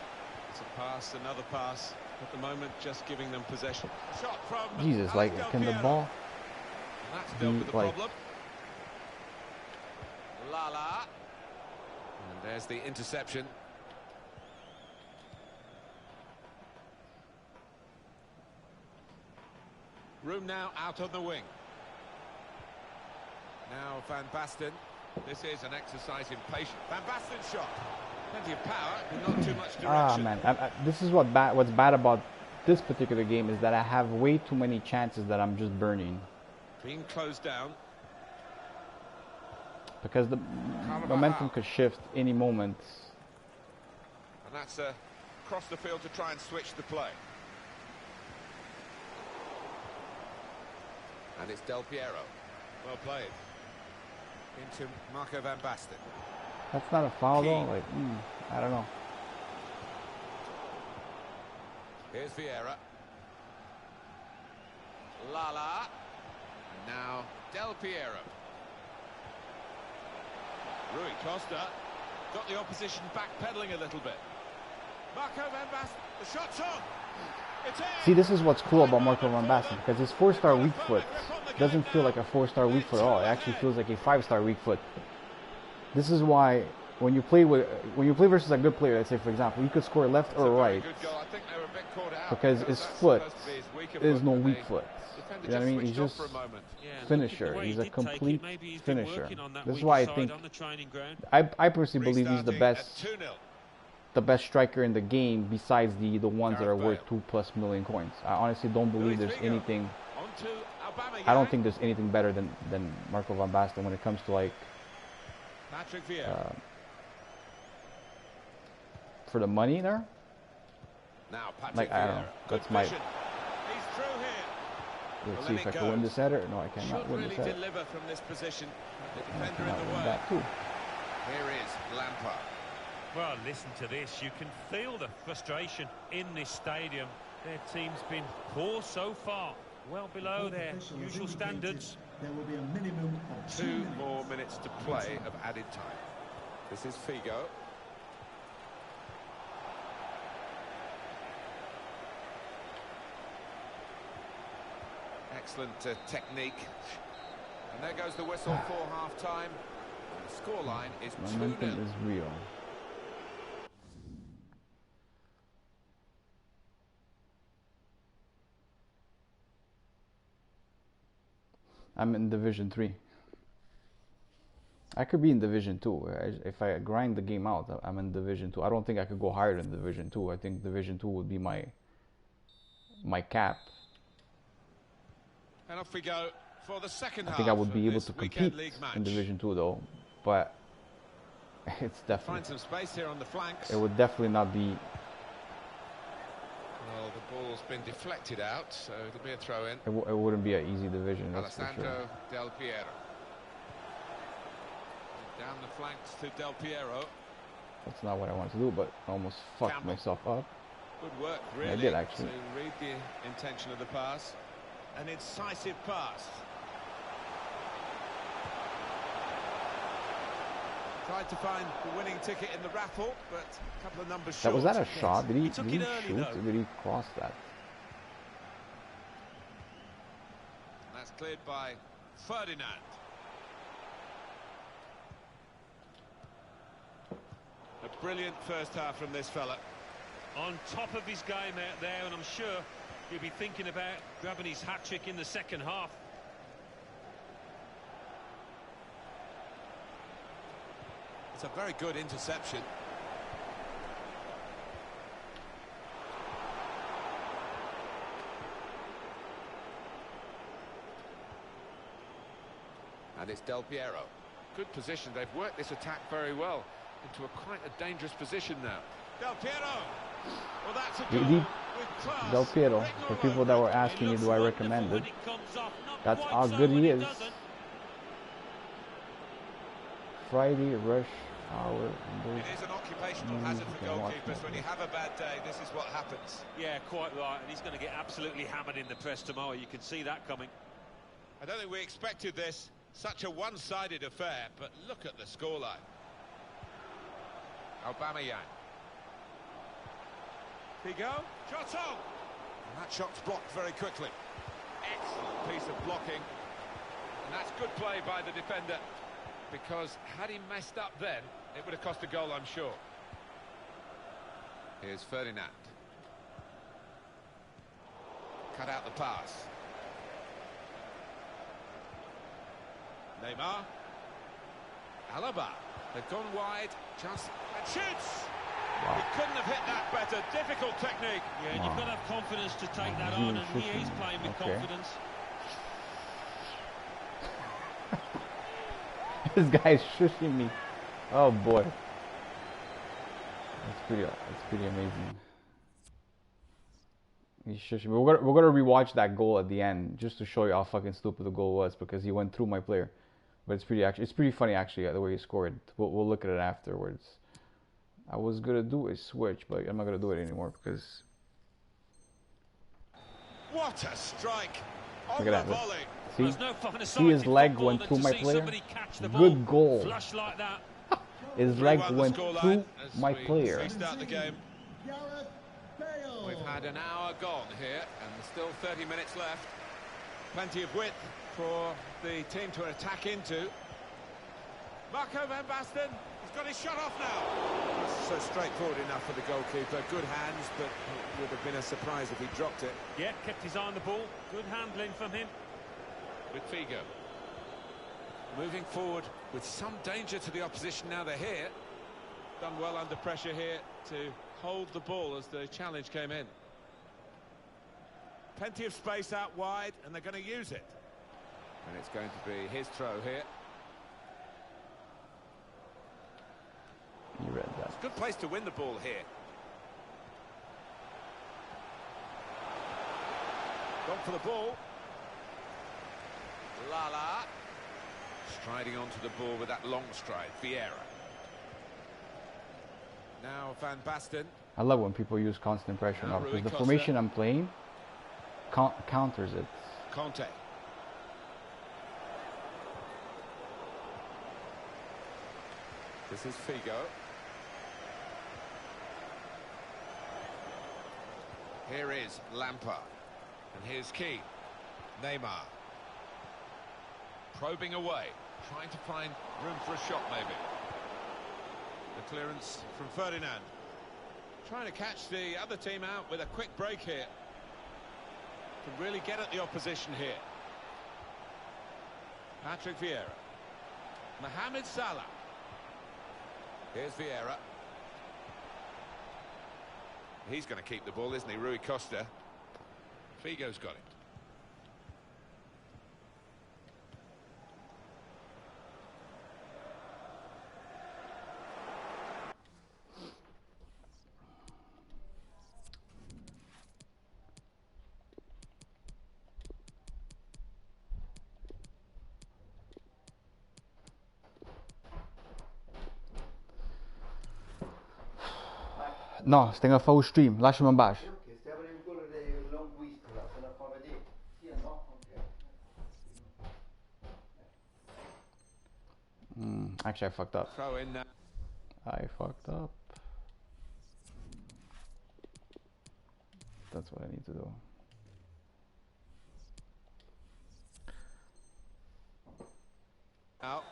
It's a pass, another pass. At the moment, just giving them possession. Shot from Jesus, like, can the ball and that's dealt with the like problem. Lala. And there's the interception. Room now out on the wing. Now Van Basten. This is an exercise in patience. Van Basten's shot. Plenty of power, but not too much direction. Ah man, this is what's bad about this particular game is that I have way too many chances that I'm just burning. Being closed down. Because the momentum could shift any moment. And that's across the field to try and switch the play. And it's Del Piero. Well played. Into Marco Van Basten. That's not a foul though. Like, I don't know. Here's Vieira. Lala. And now Del Piero. Rui Costa got the opposition backpedaling a little bit. Marco Van Basten. The shot's on. It's in. See, this is what's cool about Marco Van Basten, because his 4-star weak foot doesn't feel like a 4-star weak foot at all. It actually feels like a 5-star weak foot. This is why when you play versus a good player, let's say for example, you could score left or right, because his foot is no weak foot. You know what I mean? He's just finisher. He's a complete finisher. This is why I think I personally believe he's the best striker in the game besides the ones that are worth 2+ million coins. I honestly don't believe there's anything. I don't think there's anything better than Marco Van Basten when it comes to like for the money there. Like I don't know. That's my. Let's see if I can win this header. No, I cannot win this header. I cannot win that too. Here is Lampard. Well, listen to this. You can feel the frustration in this stadium. Their team's been poor so far, well below their usual standards. There will be a minimum of 2 more minutes to play of added time. This is Figo. Excellent technique. And there goes the whistle for half-time. The scoreline is 2-0. Momentum is real. I'm in Division 3. I could be in Division 2. If I grind the game out, I'm in Division 2. I don't think I could go higher than Division 2. I think Division 2 would be my cap. And off we go for the second half. I think I would be able to compete in Division 2 though, but it's definitely. Find some space here on the flanks. It would definitely not be. Well, the ball's been deflected out, so it'll be a throw-in. It wouldn't be an easy division. That's for Alessandro sure. Del Piero. Down the flanks to Del Piero. That's not what I wanted to do, but I almost fucked myself up. Good work, really. I did actually. To read the intention of the pass. An incisive pass. Tried to find the winning ticket in the raffle, but a couple of numbers short. Was that a shot? Did he took shoot? it early, Or did he cross that? That's cleared by Ferdinand. A brilliant first half from this fella. On top of his game out there, and I'm sure he'll be thinking about grabbing his hat-trick in the second half. It's a very good interception. And it's Del Piero. Good position. They've worked this attack very well into quite a dangerous position now. Del Piero. Well, that's a He- goal he- with class. Del Piero, Written for all people over that it. were asking me, It do looks I wonderful recommend when it? it comes off, not That's quite how so good when he it is. doesn't. Friday rush hour. It is an occupational hazard for goalkeepers. When you have a bad day, this is what happens. Yeah, quite right, and he's going to get absolutely hammered in the press tomorrow. You can see that coming. I don't think we expected this. Such a one-sided affair, but look at the scoreline. Aubameyang. Figo. Shot on. And that shot's blocked very quickly. Excellent piece of blocking. And that's good play by the defender. Because had he messed up then, it would have cost a goal, I'm sure. Here's Ferdinand. Cut out the pass. Neymar. Alaba. They've gone wide. Chance. And shoots! Wow. He couldn't have hit that better. Difficult technique. Yeah, and you've got to have confidence to take that He's on, and he shooting. is playing with Okay. confidence. This guy's shushing me. Oh boy. That's pretty amazing. He's shushing me. We're gonna rewatch that goal at the end just to show you how fucking stupid the goal was because he went through my player. But it's pretty funny actually the way he scored. We'll look at it afterwards. I was gonna do a switch, but I'm not gonna do it anymore because What a strike. On look at the that. volley. See, There's no finer see his sight in leg football went than through to my see player. somebody catch the Good ball goal. flush like that. His leg 3-1 the went scoreline through as my we player. restart the game. Gareth Bale. We've had an hour gone here, and there's still 30 minutes left. Plenty of width for the team to attack into. Marco van Basten, he's got his shot off now. It's so straightforward enough for the goalkeeper. Good hands, but it would have been a surprise if he dropped it. Yeah, kept his eye on the ball. Good handling from him. With Figo. Moving forward with some danger to the opposition now they're here. Done well under pressure here to hold the ball as the challenge came in. Plenty of space out wide, and they're going to use it. And it's going to be his throw here. You read that. Good place to win the ball here. Gone for the ball. Lala. Striding onto the ball with that long stride. Vieira. Now Van Basten. I love when people use constant pressure now because the Costa. formation I'm playing counters it. Conte. This is Figo. Here is Lampard. And here's Key. Neymar. Probing away. Trying to find room for a shot, maybe. The clearance from Ferdinand. Trying to catch the other team out with a quick break here. Can really get at the opposition here. Patrick Vieira. Mohamed Salah. Here's Vieira. He's going to keep the ball, isn't he? Rui Costa. Figo's got it. No, stänga av o stream. Lascia-me em baix. Actually, I fucked up. Throw in now. I fucked up. That's what I need to do. Out.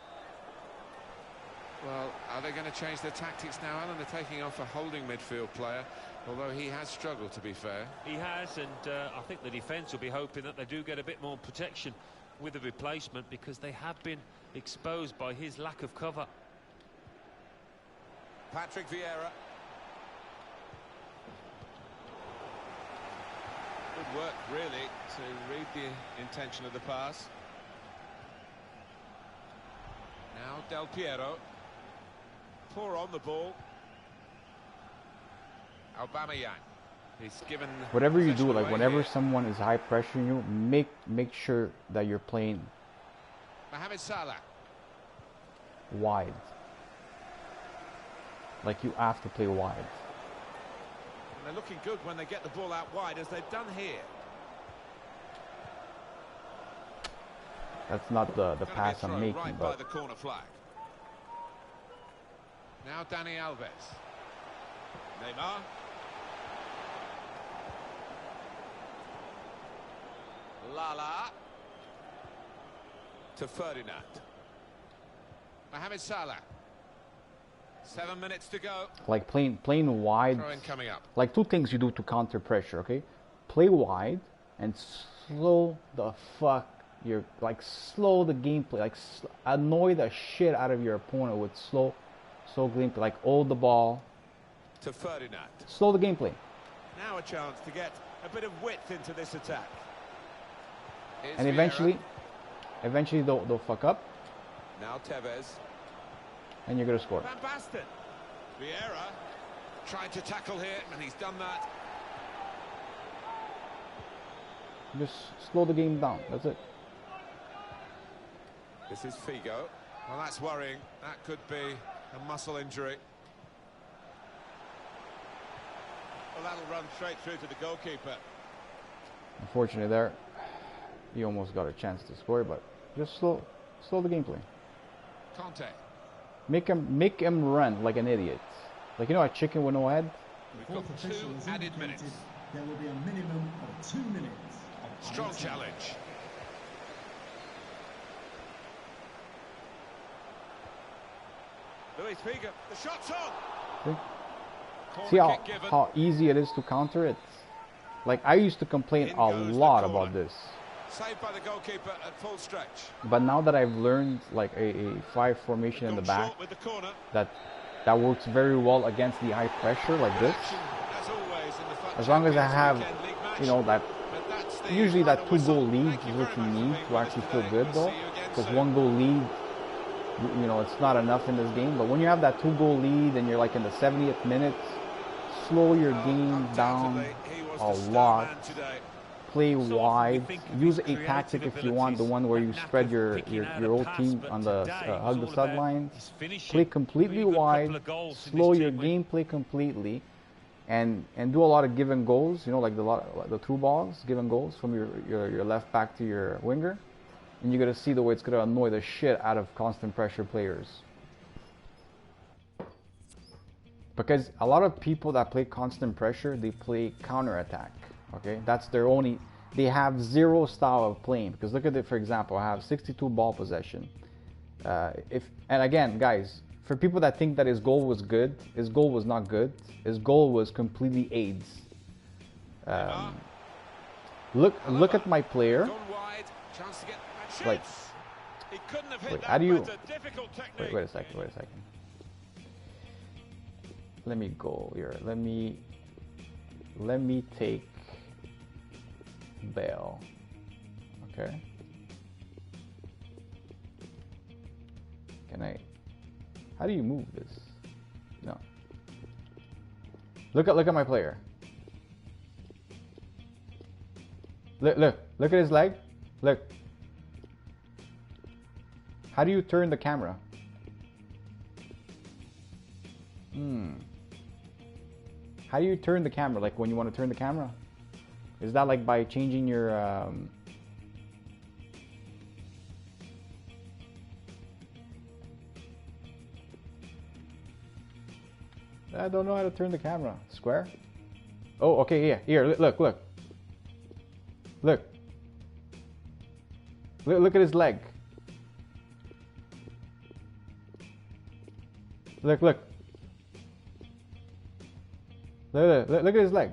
Well, are they going to change their tactics now, Alan? They're taking off a holding midfield player, although he has struggled, to be fair. He has, and I think the defence will be hoping that they do get a bit more protection with the replacement because they have been exposed by his lack of cover. Patrick Vieira. Good work, really, to read the intention of the pass. Now Del Piero. Poor on the ball. Aubameyang. He's given Whatever you do, possession like away whenever here. someone is high pressuring you, make sure that you're playing Mohamed Salah. wide. Like you have to play wide. And they're looking good when they get the ball out wide, as they've done here. That's not the Gonna be a pass throw I'm making, right by but the corner flag. Now Dani Alves. Neymar. Lala. To Ferdinand. Mohamed Salah. 7 minutes to go. like playing wide. Throw in coming up. Like two things you do to counter pressure, okay? Play wide and slow the fuck your slow the gameplay, annoy the shit out of your opponent with slow gameplay, like hold the ball, To Ferdinand. slow the gameplay. Now a chance to get a bit of width into this attack. Here's And Vieira. eventually they'll fuck up Now Tevez. and you're gonna score. Van Basten. Vieira. Trying to tackle here, and he's done that. Just slow the game down. That's it. This is Figo. Well, that's worrying. That could be a muscle injury. Well, that'll run straight through to the goalkeeper. Unfortunately, there he almost got a chance to score, but just slow the gameplay. Conte. Make him run like an idiot. Like, you know, a chicken with no head. We've Fourth got official 2 has added indicated minutes. there will be a minimum of 2 minutes. Of Strong added time. challenge. Luis Figo. The shot's on. See, Corner See kick given. how easy it is to counter it. Like, I used to complain In a goes the lot corner. about this. Saved by the goalkeeper at full stretch. But now that I've learned like a 5 formation in the Gone back, short with the corner. that works very well against the high pressure like this. Action, as always, in the FUT As long as I Champions have, Weekend League match. you know, that But that's the usually that final 2-goal whistle. lead Thank is you what you very much need for being to with us actually feel today. good We'll though. see you again Because soon. 1-goal lead, you know, it's not enough in this game. But when you have that 2-goal lead and you're like in the 70th minute, slow your game down Undoubtedly, he was a the star lot. man today. Play So often we wide. think of Use his a tactic creative if you want, the abilities, one where you that knack spread of your picking out a whole pass, team but on the today it hug was the all about sidelines. his finishing. Play completely Really good wide. couple of goals in Slow this your team win. gameplay completely, and do a lot of give and goals. You know, like the through balls, give and goals from your left back to your winger, and you're gonna see the way it's gonna annoy the shit out of constant pressure players. Because a lot of people that play constant pressure, they play counter attack. Okay, that's their only. They have zero style of playing. Because look at it, for example, I have 62 ball possession. And again, guys, for people that think that his goal was good, his goal was not good. His goal was completely AIDS. Look at my player. Gone wide, chance to get a chance. Like, He couldn't have hit wait, that how do you? better. Difficult technique. Wait a second. Let me go here. Let me take Bale. Okay. Can I? How do you move this? No. Look at my player. Look at his leg. Look. How do you turn the camera? How do you turn the camera? Like when you want to turn the camera? Is that like by changing your I don't know how to turn the camera. Square? Oh, okay, yeah. Here, look. Look at his leg. Look at his leg.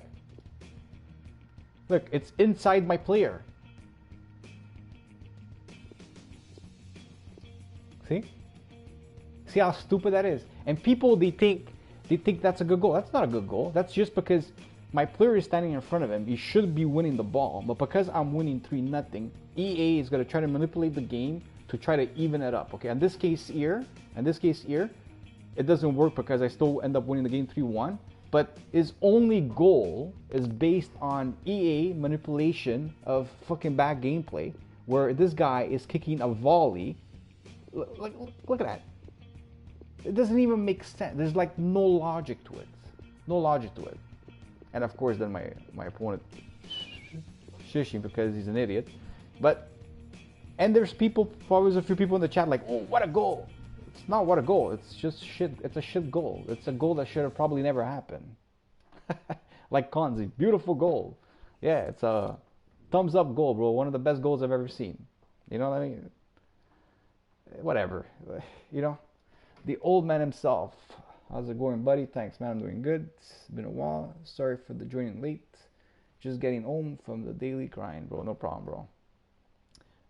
Look, it's inside my player. See? See how stupid that is? And people, they think that's a good goal. That's not a good goal. That's just because my player is standing in front of him. He should be winning the ball. But because I'm winning 3-0, EA is going to try to manipulate the game to try to even it up. Okay, in this case here, it doesn't work because I still end up winning the game 3-1. But his only goal is based on EA manipulation of fucking bad gameplay, where this guy is kicking a volley. Look at that. It doesn't even make sense. There's like no logic to it. No logic to it. And of course, then my opponent shishing because he's an idiot. And there's probably a few people in the chat like, oh, what a goal. It's not what a goal. It's just shit. It's a shit goal. It's a goal that should have probably never happened. Like Konzi, beautiful goal. Yeah, it's a thumbs up goal, bro. One of the best goals I've ever seen. You know what I mean? Whatever. You know, the old man himself. How's it going, buddy? Thanks, man. I'm doing good. It's been a while. Sorry for the joining late. Just getting home from the daily grind, bro. No problem, bro.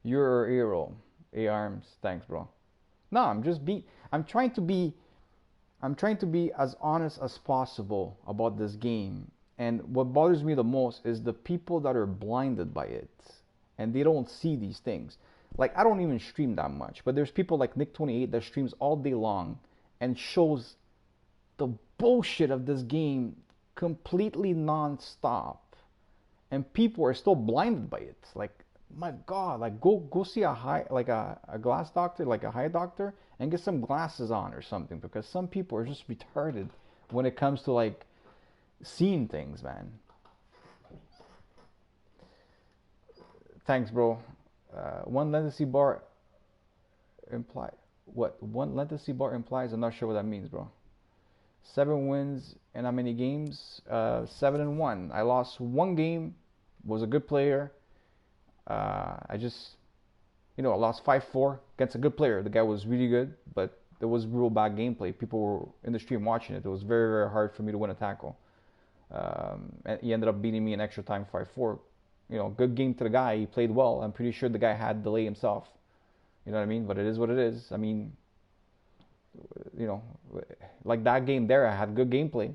You're a hero. A-Arms. Thanks, bro. No, I'm trying to be as honest as possible about this game. And what bothers me the most is the people that are blinded by it and they don't see these things. Like, I don't even stream that much, but there's people like Nick28 that streams all day long and shows the bullshit of this game completely non-stop, and people are still blinded by it. Like, my God, like go see a glass doctor, like a eye doctor, and get some glasses on or something, because some people are just retarded when it comes to like seeing things, man. Thanks, bro. One latency bar imply what? One latency bar implies? I'm not sure what that means, bro. 7 wins in how many games? 7-1. I lost one game. Was a good player. I lost 5-4 against a good player. The guy was really good, but there was real bad gameplay. People were in the stream watching it. It was very, very hard for me to win a tackle. And he ended up beating me in extra time 5-4. You know, good game to the guy. He played well. I'm pretty sure the guy had delay himself. You know what I mean? But it is what it is. I mean, you know, like that game there, I had good gameplay.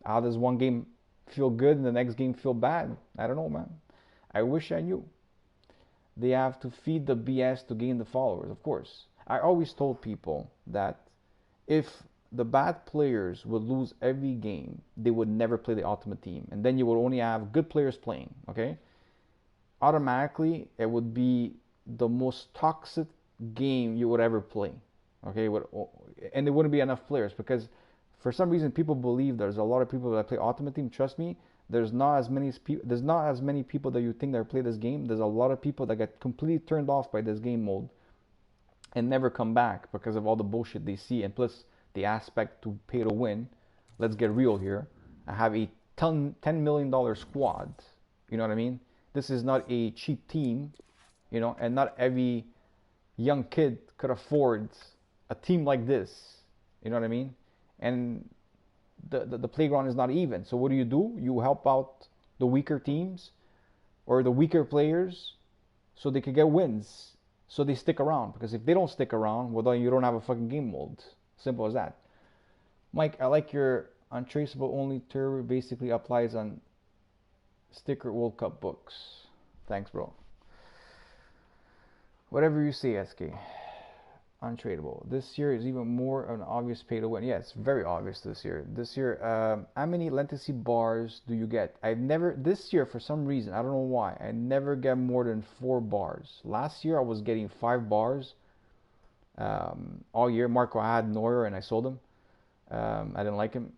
How does one game feel good and the next game feel bad? I don't know, man. I wish I knew. They have to feed the BS to gain the followers, of course. I always told people that if the bad players would lose every game, they would never play the Ultimate Team. And then you would only have good players playing, okay? Automatically, it would be the most toxic game you would ever play, okay? And there wouldn't be enough players, because for some reason people believe there's a lot of people that play Ultimate Team. Trust me, there's not as many people that you think that play this game. There's a lot of people that get completely turned off by this game mode and never come back because of all the bullshit they see, and plus the aspect to pay to win. Let's get real here. I have a $10 million squad. You know what I mean? This is not a cheap team, you know, and not every young kid could afford a team like this. You know what I mean? And the playground is not even. So what do? You help out the weaker teams or the weaker players so they can get wins, so they stick around. Because if they don't stick around, well, then you don't have a fucking game mode. Simple as that. Mike, I like your untraceable only term basically applies on sticker World Cup books. Thanks, bro. Whatever you say, SK. Untradeable. This year is even more of an obvious pay to win. Yeah, it's very obvious this year. How many latency bars do you get? This year, for some reason, I don't know why, I never get more than 4 bars. Last year, I was getting 5 bars all year. Marco had Neuer and I sold him. I didn't like him.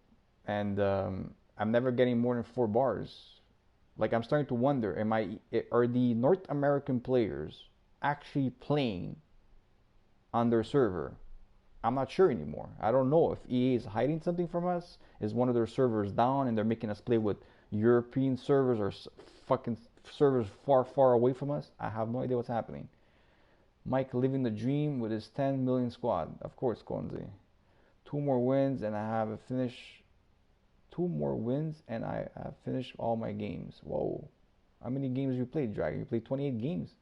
And I'm never getting more than 4 bars. Like, I'm starting to wonder, are the North American players actually playing on their server? I'm not sure anymore. I don't know if EA is hiding something from us. Is one of their servers down and they're making us play with European servers or fucking servers far, far away from us? I have no idea what's happening. Mike living the dream with his 10 million squad. Of course, Konzi. 2 more wins and I have finished all my games. Whoa. How many games you played, Dragon? You played 28 games.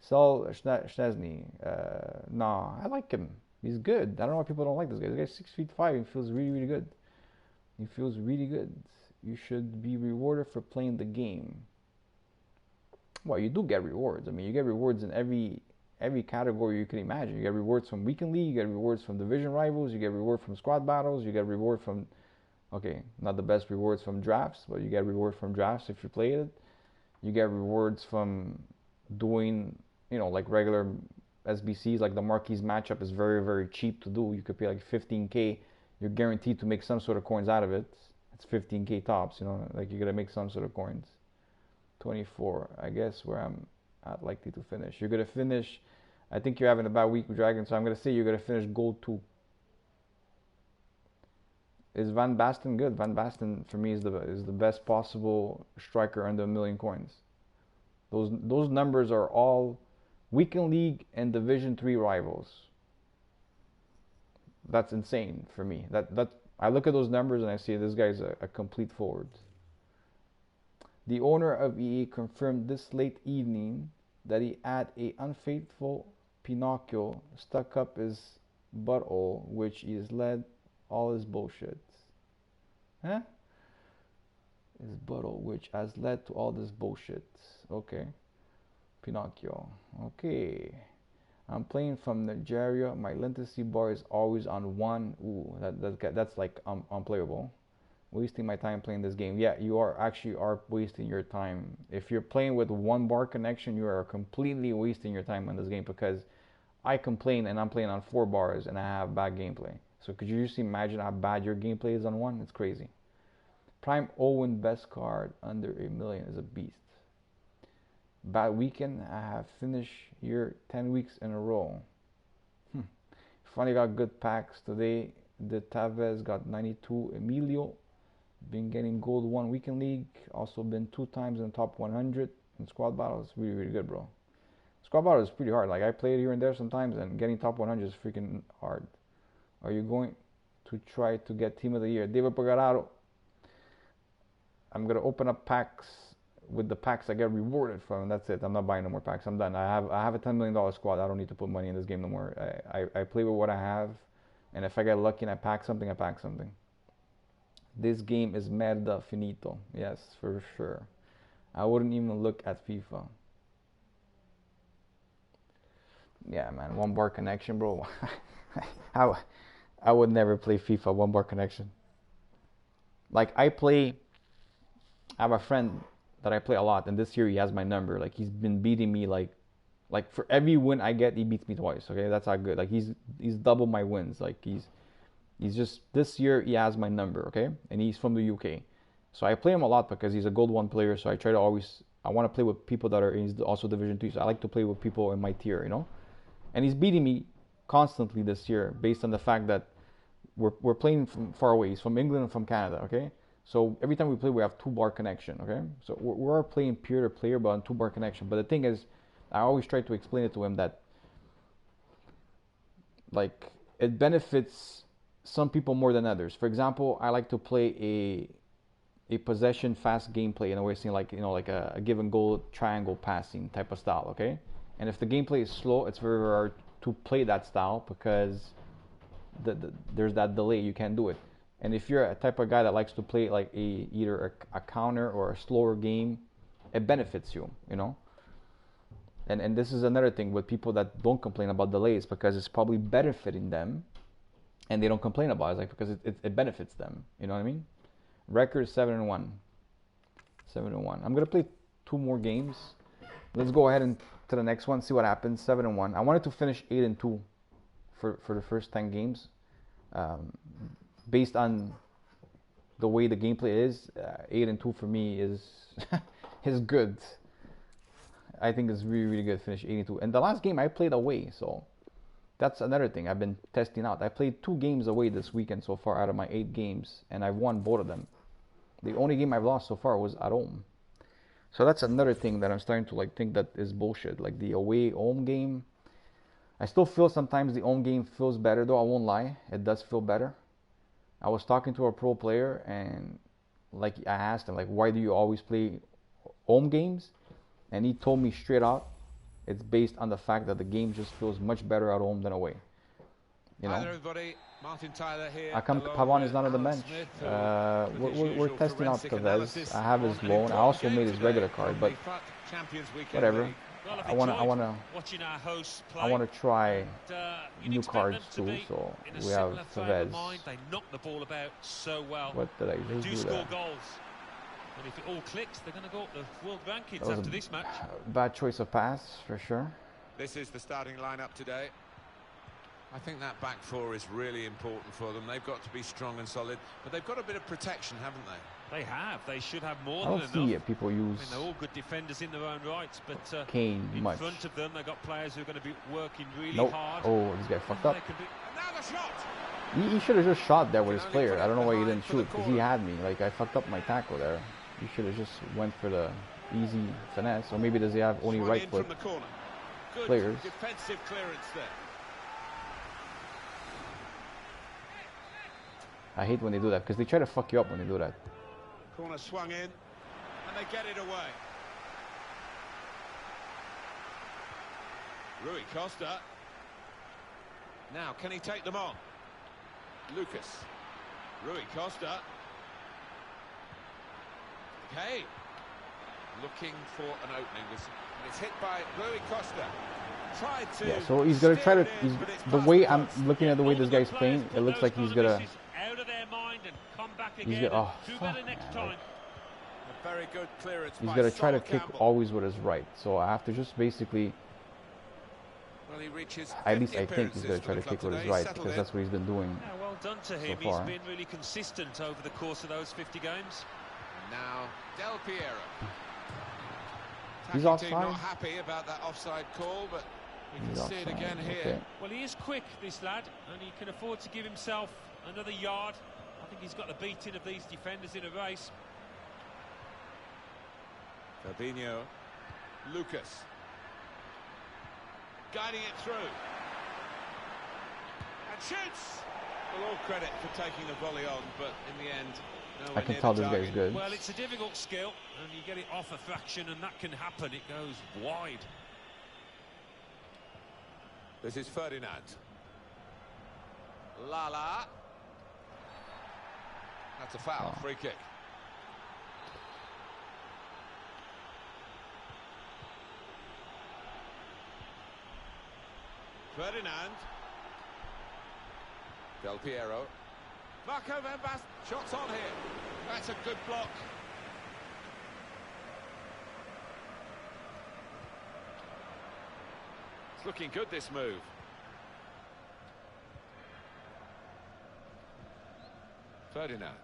Saul Szczesny, nah, I like him. He's good. I don't know why people don't like this guy. This guy's 6'5". He feels really, really good. He feels really good. You should be rewarded for playing the game. Well, you do get rewards. I mean, you get rewards in every every category you can imagine. You get rewards from weekend league, you get rewards from division rivals, you get reward from squad battles, you get reward from, okay, not the best rewards from drafts, but you get reward from drafts if you played it. You get rewards from doing, you know, like regular SBCs, like the Marquis matchup is very, very cheap to do. You could pay like 15K. You're guaranteed to make some sort of coins out of it. It's 15K tops, you know, like you're going to make some sort of coins. 24, I guess where I'm at likely to finish. You're going to finish, I think you're having a bad week with Dragon, so I'm going to say you're going to finish gold 2. Is Van Basten good? Van Basten for me is the best possible striker under 1 million coins. Those numbers are all weekend league and division 3 rivals. That's insane for me. That I look at those numbers and I see this guy's a complete forward. The owner of EA confirmed this late evening that he had a unfaithful Pinocchio stuck up his butthole, which is led all his bullshit. Huh? His butthole, which has led to all this bullshit. Okay. Pinocchio. Okay. I'm playing from Nigeria. My latency bar is always on 1. Ooh, that's like unplayable. Wasting my time playing this game. Yeah, you are wasting your time. If you're playing with 1 bar connection, you are completely wasting your time on this game, because I complain and I'm playing on 4 bars and I have bad gameplay. So could you just imagine how bad your gameplay is on 1? It's crazy. Prime Owen best card under 1 million is a beast. Bad weekend. I have finished here 10 weeks in a row. Finally got good packs today. The Tavez got 92. Emilio been getting gold 1 weekend league. Also been 2 times in the top 100 in squad battles. Really, really good, bro. Squad battle is pretty hard. Like I play it here and there sometimes, and getting top 100 is freaking hard. Are you going to try to get team of the year? David Pagararo. I'm gonna open up packs with the packs I get rewarded from. That's it. I'm not buying no more packs. I'm done. I have a $10 million squad. I don't need to put money in this game no more. I play with what I have, and if I get lucky and I pack something, I pack something. This game is merda finito. Yes, for sure. I wouldn't even look at FIFA. Yeah, man. 1 bar connection, bro. I would never play FIFA 1 bar connection. Like I have a friend that I play a lot, and this year he has my number. Like he's been beating me like for every win I get, he beats me twice. Okay, that's how good. Like he's double my wins. Like he's just, this year he has my number. Okay, and he's from the UK, so I play him a lot because he's a gold 1 player. So I try to always, I want to play with people that are, he's also division 2. So I like to play with people in my tier, you know. And he's beating me constantly this year based on the fact that we're playing from far away. He's from England and from Canada. Okay. So every time we play, we have 2 bar connection, okay? So we're playing peer-to-player, but on 2 bar connection. But the thing is, I always try to explain it to him that, like, it benefits some people more than others. For example, I like to play a possession fast gameplay in a way, saying like, you know, like a give and goal triangle passing type of style, okay? And if the gameplay is slow, it's very hard to play that style because there's that delay. You can't do it. And if you're a type of guy that likes to play like either a counter or a slower game, it benefits you, you know. And this is another thing with people that don't complain about delays, because it's probably benefiting them, and they don't complain about it. It's like because it benefits them. You know what I mean? Record 7-1. 7-1. I'm gonna play 2 more games. Let's go ahead and to the next one. See what happens. 7-1. I wanted to finish 8-2 for the first 10 games. Based on the way the gameplay is, 8-2 for me is is good. I think it's really, really good. Finish 8-2. And the last game I played away, so that's another thing I've been testing out. I played 2 games away this weekend so far out of my 8 games, and I've won both of them. The only game I've lost so far was at home. So that's another thing that I'm starting to like think that is bullshit. Like the away home game, I still feel sometimes the home game feels better, though I won't lie. It does feel better. I was talking to a pro player, and like I asked him, like, why do you always play home games? And he told me straight out, it's based on the fact that the game just feels much better at home than away. You know? Hi there, everybody. Martin Tyler here. How come Pavon is not on the bench? We're testing out Tevez. I have his loan. I also made his regular card, but whatever. I wanna watching our hosts play. I wanna try You'd new expect cards them to too. be So in a we have similar frame of Tevez. mind. They knock the ball about so well. What did I They just do do score there? goals. And if it all clicks, they're going to go up the world rankings That was after a this match. bad choice of pass for sure. This is the starting lineup today. I think that back four is really important for them. They've got to be strong and solid, but they've got a bit of protection, haven't they? They have. They should have more I than don't enough. see people use I mean, they're all good defenders in their own rights, but Kane in much. front of them, they've got players who are going to be working really Nope. hard. Oh, this guy fucked up. They can be... Another shot! He should have just shot there with his Can only player. put it I don't know why he behind didn't for the shoot, because he corner. had me. Like, I fucked up my tackle there. He should have just went for the easy finesse. Or maybe does he have only Swung right in foot from the corner. Good players? defensive clearance there. I hate when they do that, because they try to fuck you up when they do that. Corner swung in, and they get it away. Rui Costa. Now, can he take them on? Lucas. Rui Costa. Okay. Looking for an opening. It's hit by Rui Costa. Tried to Yeah, so he's gonna try to. steer it in, He's, but it's the past way the I'm post. looking at the way All this the guy's players playing, put it looks those like kind he's of gonna. misses out of their mind and come back He's again. gonna. Oh, Do fuck, better next man. time. A very good clearance He's by gonna try to Sol kick Campbell. always with his right. So I have to just basically. Well, he reaches At least 50 I think he's gonna appearances try for to the kick club with his today. right, Settled because in. that's what he's been doing. Yeah, well done to him. So far. He's been really consistent over the course of those 50 games. Now, Del Piero. He's Attacking team offside? not happy about that offside call, but we can He's see it offside, again here. okay. Well, he is quick, this lad, and he can afford to give himself another yard. I think he's got the beating of these defenders in a race. Fabinho. Lucas. Guiding it through. And shoots! Well, all credit for taking the volley on, but in the end, nowhere I can near tell the this guy's target. good. Well, it's a difficult skill, and you get it off a fraction, and that can happen. It goes wide. This is Ferdinand. Lala. That's a foul, free kick. Ferdinand. Del Piero. Marco Van Basten. Shots on here. That's a good block. It's looking good, this move. Ferdinand.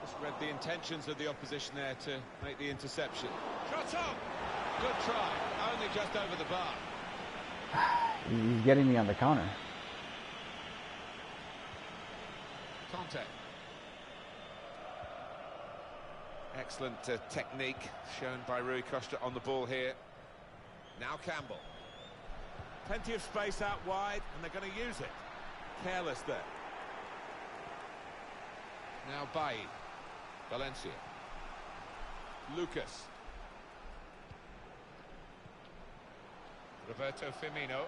Just read the intentions of the opposition there to make the interception. Shot on! Good try, only just over the bar. He's getting me on the counter. Conte. Excellent technique shown by Rui Costa on the ball here. Now Campbell. Plenty of space out wide, and they're going to use it. Careless there. Now Bailly. Valencia. Lucas. Roberto Firmino.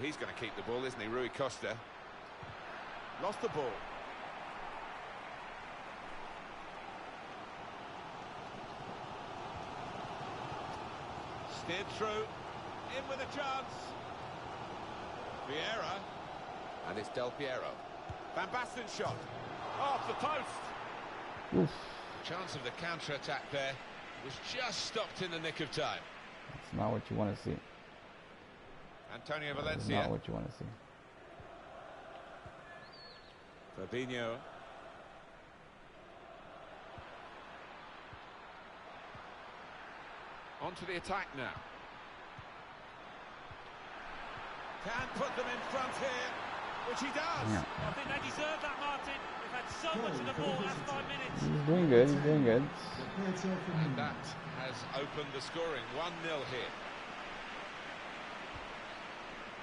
He's going to keep the ball, isn't he, Rui Costa? Lost the ball. Steered through. In with a chance. Vieira. And it's Del Piero. Van Basten shot. Off the post. Oof. Chance of the counter-attack there was just stopped in the nick of time. That's not what you want to see. Antonio That's Valencia. not what you want to see. Fabinho. On to the attack now. Can put them in front here, which he does. Yeah. I think they deserve that, Martin. They've had so much of the ball last 5 minutes. He's doing good. He's doing good. And that has opened the scoring. 1-0 here.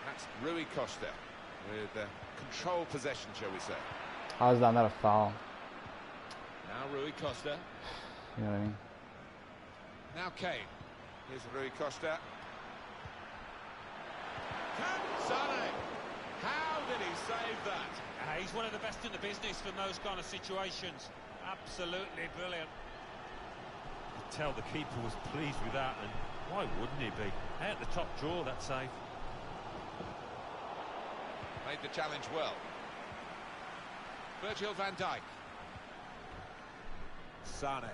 That's Rui Costa with controlled possession, shall we say. How is that not a foul? Now Rui Costa. You know what I mean? Now Kane. Here's Rui Costa. Can Sané. How did he save that? He's one of the best in the business from those kind of situations. Absolutely brilliant. could tell the keeper was pleased with that, and why wouldn't he be? Out the top drawer, that save. Made the challenge well. Virgil van Dijk. Sane.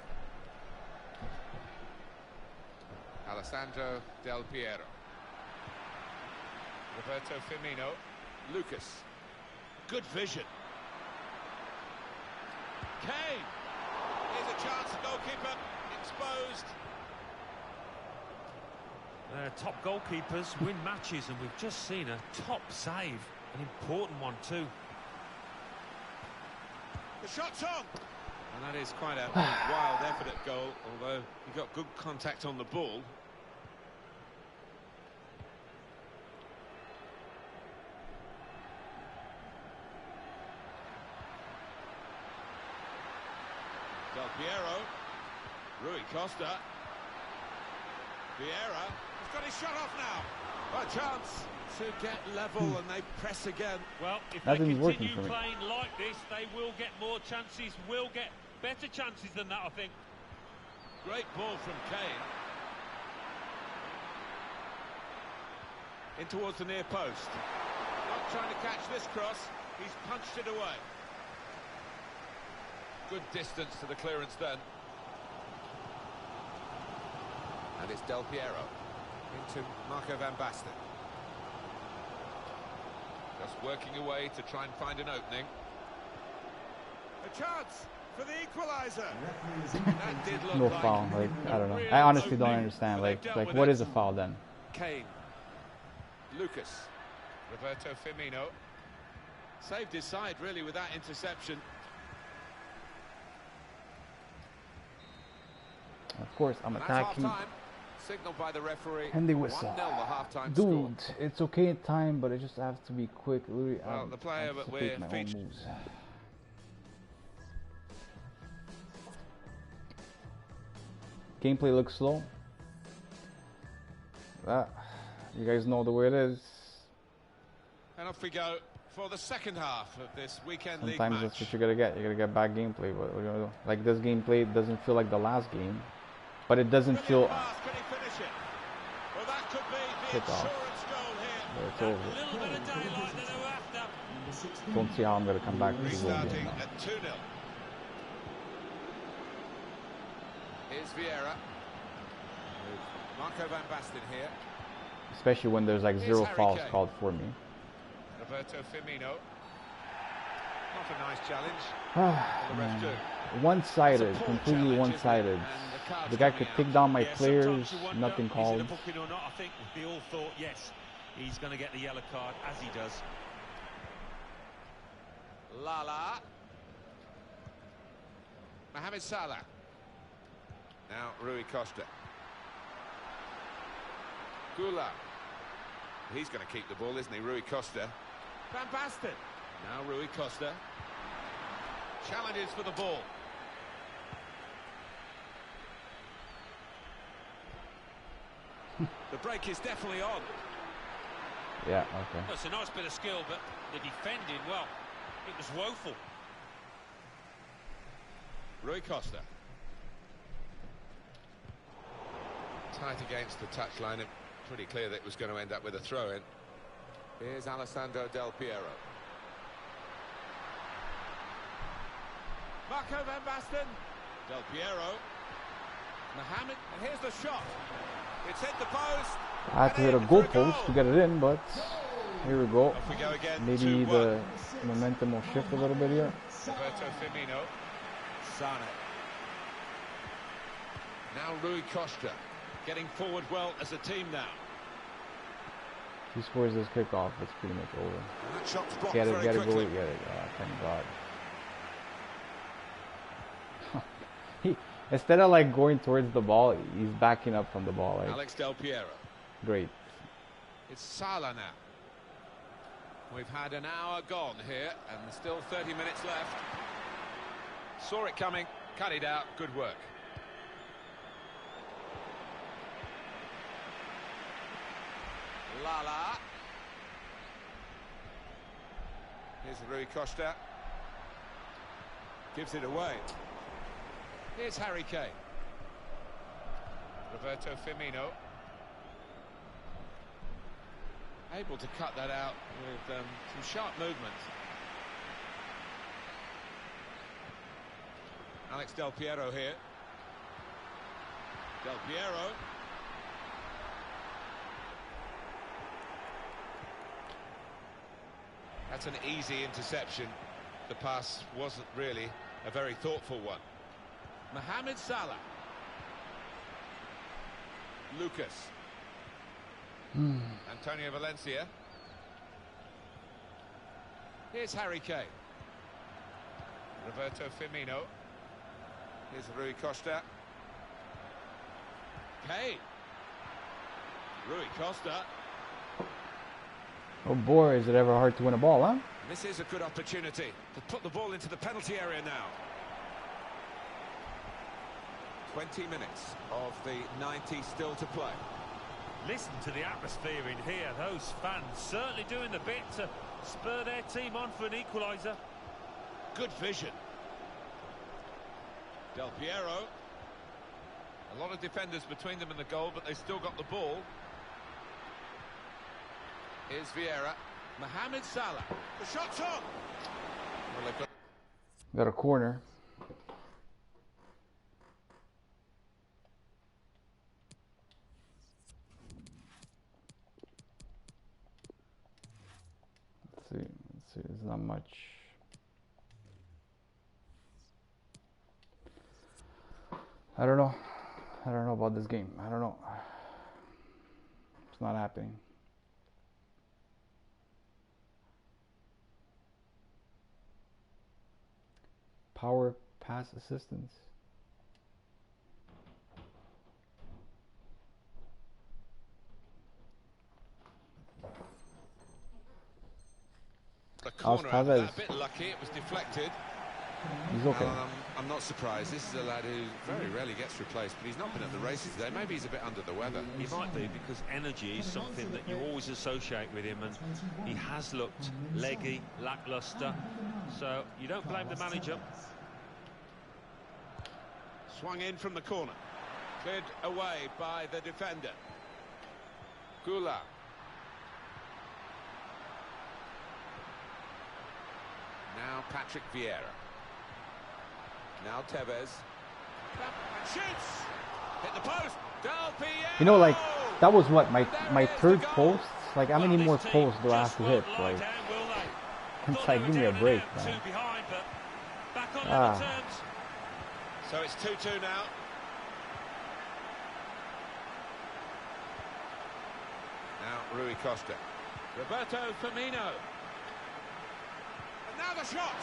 Alessandro Del Piero. Roberto Firmino. Lucas. Good vision. Kane. Here's a chance, the goalkeeper exposed. Top goalkeepers win matches, and we've just seen a top save, an important one too. The shot's on! And that is quite a wild effort at goal, although he got good contact on the ball. Del Piero. Rui Costa. Vieira. He's got his shot off now. A chance to get level, and they press again. Well, if Nothing's they working continue for me. playing like this, they will get more chances, will get better chances than that, I think. Great ball from Kane. In towards the near post. Not trying to catch this cross. He's punched it away. Good distance to the clearance then. And it's Del Piero. Into Marco van Basten. Just working away to try and find an opening. A chance for the equaliser. That did look No like foul. Like, I don't know. real I honestly don't opening, understand. but they've dealt Like, with what it. is a foul then? Kane. Lucas. Roberto Firmino. Saved his side really with that interception. Of course, I'm That's attacking. half-time. Signaled by the referee. And they whistle. 1-0 the half-time score. Dude, it's okay in time, but I just have to be quick. Literally, Well, the player that we're anticipate my own featuring. moves. Gameplay looks slow. You guys know the way it is. And off we go for the second half of this weekend league Sometimes match. that's what you're gonna get. You're gonna get bad gameplay. But we're gonna do. Like this gameplay doesn't feel like the last game, but it doesn't Brilliant feel. pass. Can he finish it? Well, that could be the Kick off. insurance goal here. But it's A over. little bit of daylight that they were after. Number 16. Don't see how I'm gonna come back to the goal Restarting game now. at 2-0. Here's Vieira. Marco van Basten here. Especially when there's like Here's zero Harry fouls Kane. called for me. Roberto Firmino. Not a nice challenge. The ref do. One-sided, It's a poor completely challenge, one-sided. isn't it? And the card's The guy coming could out. take down my Yeah, players, sometimes you wonder, nothing is it called. a booking or not? I think we all thought, yes, he's going to get the yellow card, as he does. Lala. Mohamed Salah. Now Rui Costa. Gula. He's going to keep the ball, isn't he? Rui Costa. Van Basten. Now Rui Costa. Challenges for the ball. The break is definitely on. Yeah, okay. Well, it's a nice bit of skill, but the defending, well, it was woeful. Rui Costa. Tight against the touchline. It pretty clear that it was going to end up with a throw-in. Here's Alessandro Del Piero. Marco van Basten. Del Piero. Mohamed. And here's the shot. It's hit the post. I had to hit a and in goal for post to get it in, but here we go. Off we go again. Maybe 2-1. the momentum will shift a little bit here. Roberto Firmino. Sane. Now Rui Costa. Getting forward well as a team now. If he scores this kickoff, it's pretty much over. And that shot's blocked Get it, very get it, quickly. go, get it. Thank God. Instead of like going towards the ball, he's backing up from the ball. Like, Alex Del Piero. great. It's Salah now. We've had an hour gone here, and there's still 30 minutes left. Saw it coming, cut it out. Good work. Lala. Here's Rui Costa. Gives it away. Here's Harry Kane. Roberto Firmino. Able to cut that out with some sharp movement. Alex Del Piero here. Del Piero. That's an easy interception. The pass wasn't really a very thoughtful one. Mohamed Salah. Lucas. Antonio Valencia. Here's Harry Kane. Roberto Firmino. Here's Rui Costa. Kane. Rui Costa. Oh boy, is it ever hard to win a ball, huh? This is a good opportunity to put the ball into the penalty area now. 20 minutes of the 90 still to play. Listen to the atmosphere in here. Those fans certainly doing the bit to spur their team on for an equaliser. Good vision. Del Piero. A lot of defenders between them and the goal, but they still got the ball. Here's Vieira. Mohamed Salah. The shot's on. Well, they've Got a corner. Let's see, there's not much. I don't know about this game. I don't know. It's not happening. Power pass assistance. the corner out of that. A bit lucky, it was deflected. He's okay. I'm not surprised. This is a lad who very rarely gets replaced, but he's not been at the races today. Maybe he's a bit under the weather. He might be, because energy is something that you always associate with him, and he has looked leggy, lacklustre, so you don't blame the manager. Swung in from the corner. Cleared away by the defender. Gula. Now Patrick Vieira. Now Tevez. And shoots! Hit the post! Del Piero! You know, like, that was what, my third post? Like, how many more posts do I have to hit? Like, it's like, give me a break, man. Ah. So it's 2-2 now. Now Rui Costa. Roberto Firmino. And now the shot!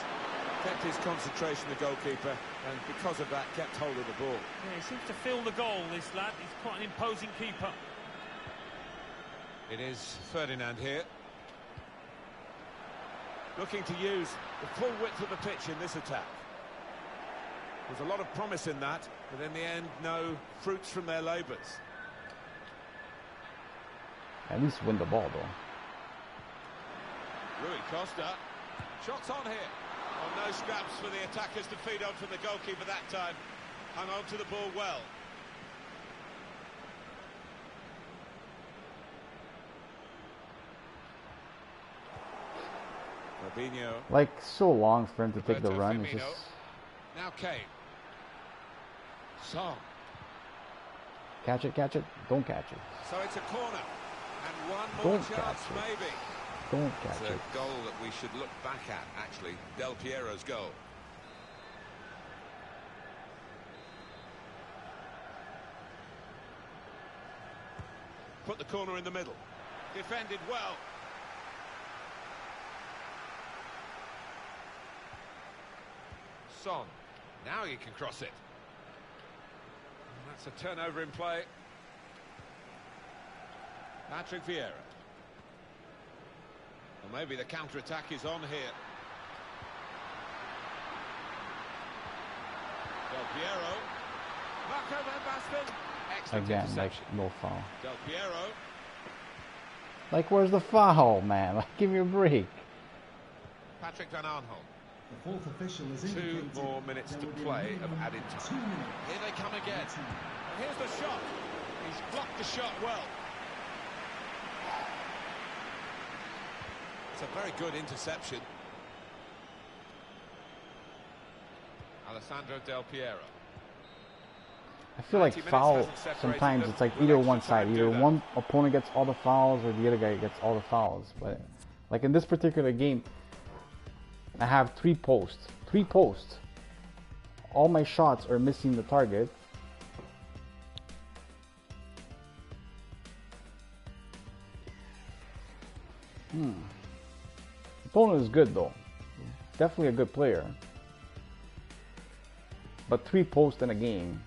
Kept his concentration, the goalkeeper, and because of that, kept hold of the ball. Yeah, he seems to feel the goal, this lad. He's quite an imposing keeper. It is Ferdinand here. Looking to use the full width of the pitch in this attack. There's a lot of promise in that, but in the end, no fruits from their labours. At least win the ball, though. Rui Costa. Shots on here. Oh, no scraps for the attackers to feed on from the goalkeeper that time. Hung on to the ball well. Robinho. Like, so long for him to take the run. It's just... Now Kane. Song. Catch it, don't catch it. So it's a corner. And one more chance, maybe. Don't catch it's it. a goal that we should look back at, actually. Del Piero's goal. Put the corner in the middle. Defended well. Son. Now he can cross it. And that's a turnover in play. Patrick Vieira. Well, maybe the counter-attack is on here. Del Piero. Marco Van Basten. Excellent Again, like, interception. no foul. Del Piero. Like, where's the foul, man? Like, give me a break. Patrick Van Arnholt. The fourth official is 2 more minutes to play of added time. Here they come again. And here's the shot. He's blocked the shot well. It's a very good interception. Alessandro Del Piero. I feel like foul, sometimes it's like either one side, either one opponent gets all the fouls or the other guy gets all the fouls. But like in this particular game, I have 3 posts. 3 posts. All my shots are missing the target. The opponent is good though. Definitely a good player. But 3 posts in a game.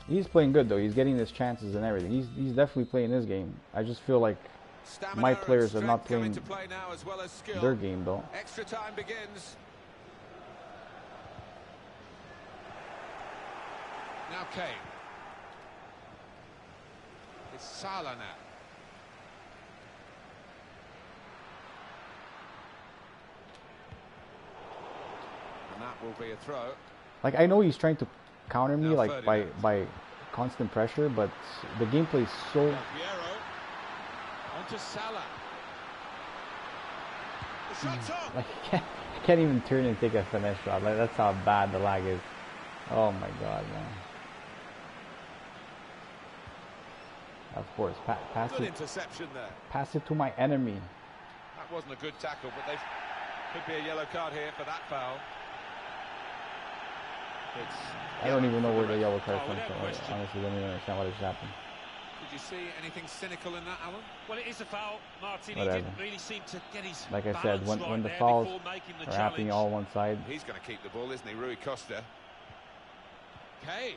He's playing good though. He's getting his chances and everything. He's definitely playing his game. I just feel like my players are not playing their game though. Extra time begins. Now Kane. It's Salah now. And that will be a throw. Like I know he's trying to counter me like by constant pressure, but the gameplay is so. Piero onto Salah. The shot's on. Like I can't even turn and take a finesse shot. Like that's how bad the lag is. Oh my god, man. Of course, pass Good it. interception there. Pass it to my enemy. That wasn't a good tackle, but there could be a yellow card here for that foul. I don't even know where the yellow card comes without from. I question. honestly don't even understand what just happened. Did you see anything cynical in that, Alan? Well, it is a foul, Martin. Whatever. He didn't really seem to get his Like I said, balance when right the there fouls before making the are happening challenge. all one side, He's going to keep the ball, isn't he, Rui Costa? Kane.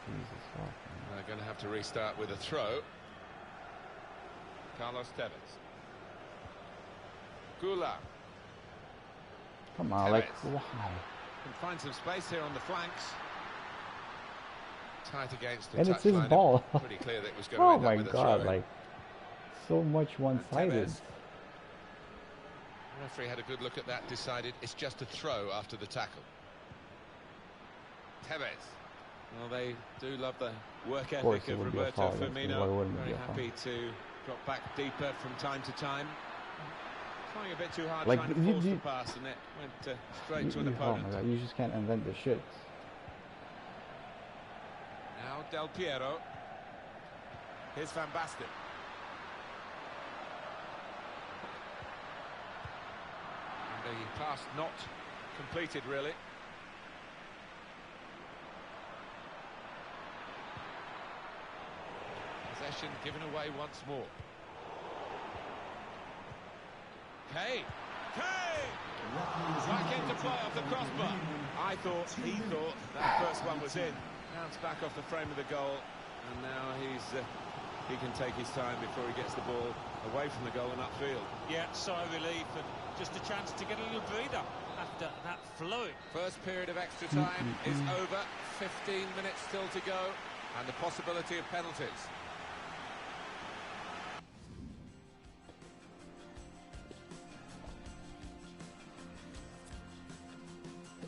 Jesus fuck. They're going to have to restart with a throw. Carlos Tevez. Gula. Come on, like Tevez. why? Can find some space here on the flanks. Tight against the And touch it's his line. ball. Pretty clear that it was going to Oh end my up with a god, throw. like so much one-sided. Tevez. The referee had a good look at that, decided it's just a throw after the tackle. Tevez. Well, they do love the work course ethic it of would be a Roberto foul, yes, why Firmino. wouldn't it Very be a foul? happy to drop back deeper from time to time. Trying a bit too hard, Like, trying to force the pass, and it went straight to an Oh opponent. my god, you just can't invent this shit. Now Del Piero. Here's Van Basten. And the pass not completed, really. Possession given away once more. Kane! Kane! Back into play off the crossbar. He thought that first one was in. Bounced back off the frame of the goal, and now he can take his time before he gets the ball away from the goal and upfield. Yeah, sigh of relief and just a chance to get a little breather after that flow. First period of extra time is over. 15 minutes still to go, and the possibility of penalties.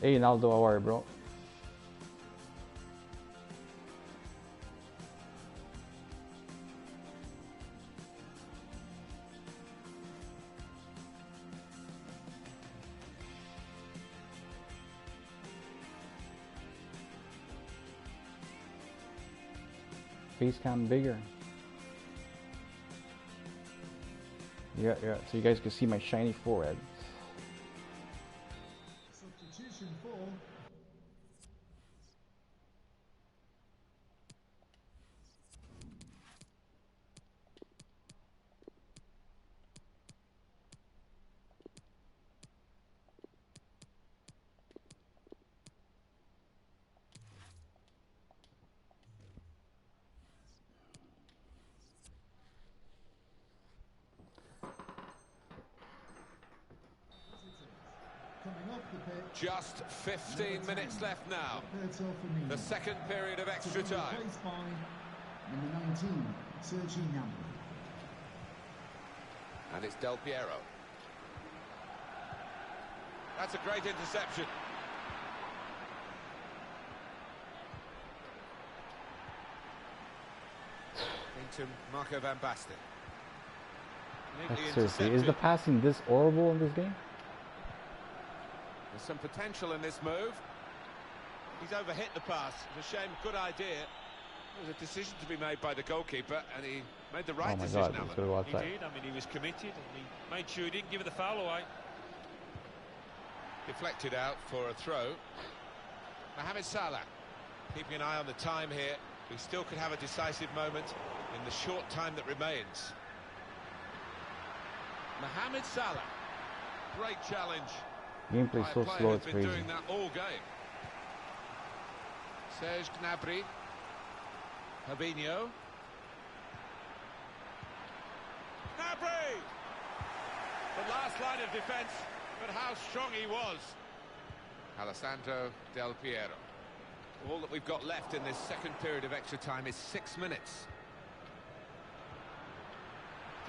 Hey, Naldo, how are you, bro? Face cam bigger. Yeah, so you guys can see my shiny forehead. Substitution for coming off the pitch. Just 15 minutes left now. Roberto Firmino. The second period of extra To be time. replaced by number 19, Sergi Gnabry. And it's Del Piero. That's a great interception. Into Marco van Basten. Seriously, is the passing this horrible in this game? There's some potential in this move. He's overhit the pass. It's a shame, good idea. There was a decision to be made by the goalkeeper, and he made the right decision. Oh my God, it's gonna go outside. He did. I mean, he was committed, and he made sure he didn't give it the foul away. Deflected out for a throw. Mohamed Salah. Keeping an eye on the time here. We still could have a decisive moment in the short time that remains. Mohamed Salah. Great challenge. Gameplay so slow, it's been crazy. doing that all game. Serge Gnabry. Fabinho. Gnabry! The last line of defence, but how strong he was. Alessandro Del Piero. All that we've got left in this second period of extra time is 6 minutes.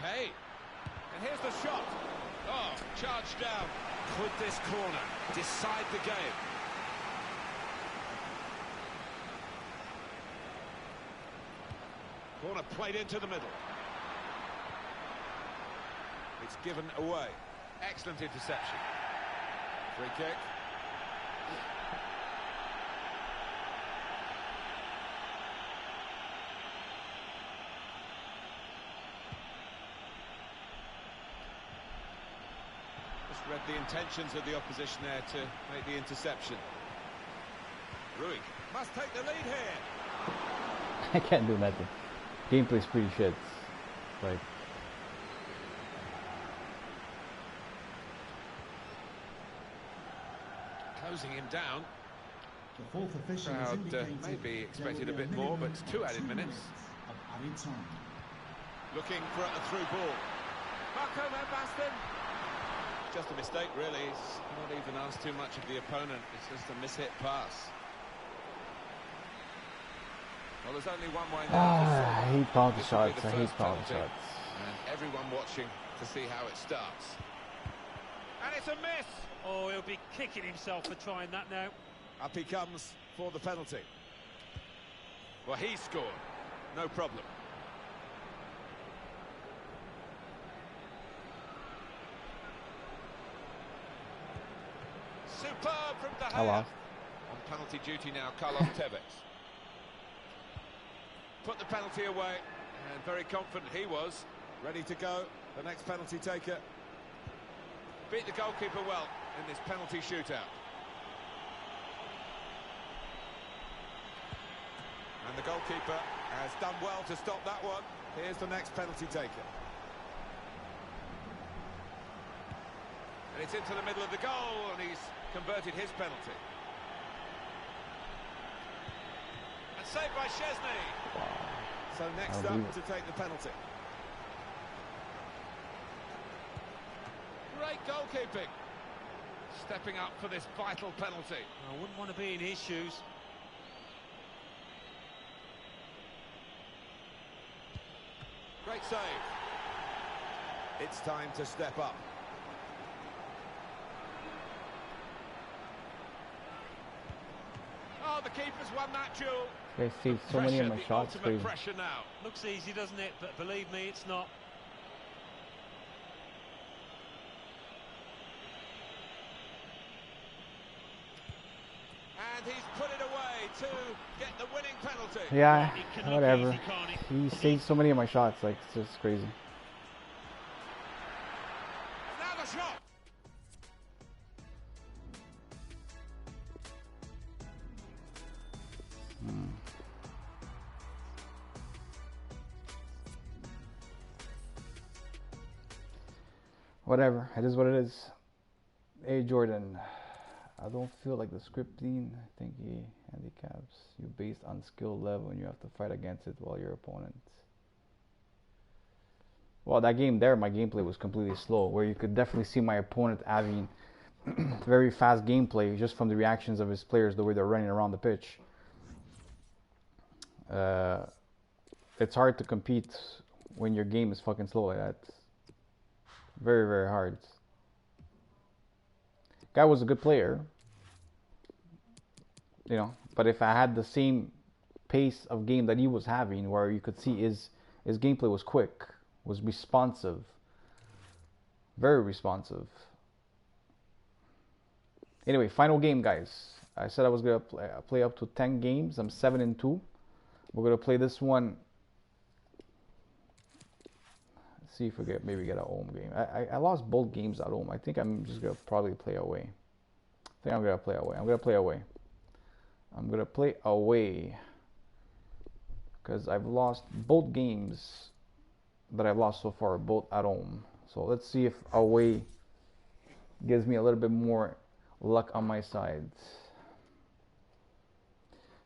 Hey, and here's the shot. Oh, charged down. Could this corner decide the game? Corner played into the middle. It's given away. Excellent interception. Free kick. Just read the intentions of the opposition there to make the interception. Ruig must take the lead here. I can't do nothing. Gameplay's pretty shit. It's like Closing him down. The fourth official has Crowd indicated maybe there expected will a be bit more, but minimum 2 added 2 minutes. of added time. Looking for a through ball. Marco van Basten. Just a mistake, really. He's not even asked too much of the opponent. It's just a mishit pass. Well, there's only one way I now. hate penalty This will be shots. the I hate first penalty penalty. shots. And everyone watching to see how it starts. And it's a miss. Oh, he'll be kicking himself for trying that now. Up he comes for the penalty. Well, he scored. No problem. Superb from De I Gea. lost. On penalty duty now, Carlos Tevez. Put the penalty away, and very confident he was. Ready to go, the next penalty taker. Beat the goalkeeper well in this penalty shootout. And the goalkeeper has done well to stop that one. Here's the next penalty taker. And it's into the middle of the goal, and he's converted his penalty. And saved by Chesney. So next up to take the penalty. Great goalkeeping. Stepping up for this vital penalty. I wouldn't want to be in his shoes. Great save. It's time to step up. Oh, the keeper's won that duel. I see so many of my The shots. ultimate Crazy. pressure now. Looks easy, doesn't it? But believe me, it's not. And he's put it away to get the winning penalty. Yeah, It cannot be whatever. easy, can't it? He saved so many of my shots. Like it's just crazy. Now the shot. Whatever. It is what it is. Hey Jordan, I don't feel like the scripting thingy handicaps you based on skill level and you have to fight against it while your opponent. Well, that game there, my gameplay was completely slow, where you could definitely see my opponent having very fast gameplay just from the reactions of his players, the way they're running around the pitch. It's hard to compete when your game is fucking slow like that. Very, very hard. Guy was a good player, you know. But if I had the same pace of game that he was having, where you could see his gameplay was quick, was responsive, very responsive. Anyway, final game, guys. I said I was gonna play up to 10 games. I'm 7-2. We're gonna play this one. Let's see if we maybe get a home game. I lost both games at home. I think I'm just gonna probably play away. I think I'm gonna play away. I'm gonna play away. I'm gonna play away because I've lost both games that I've lost so far, both at home. So let's see if away gives me a little bit more luck on my side.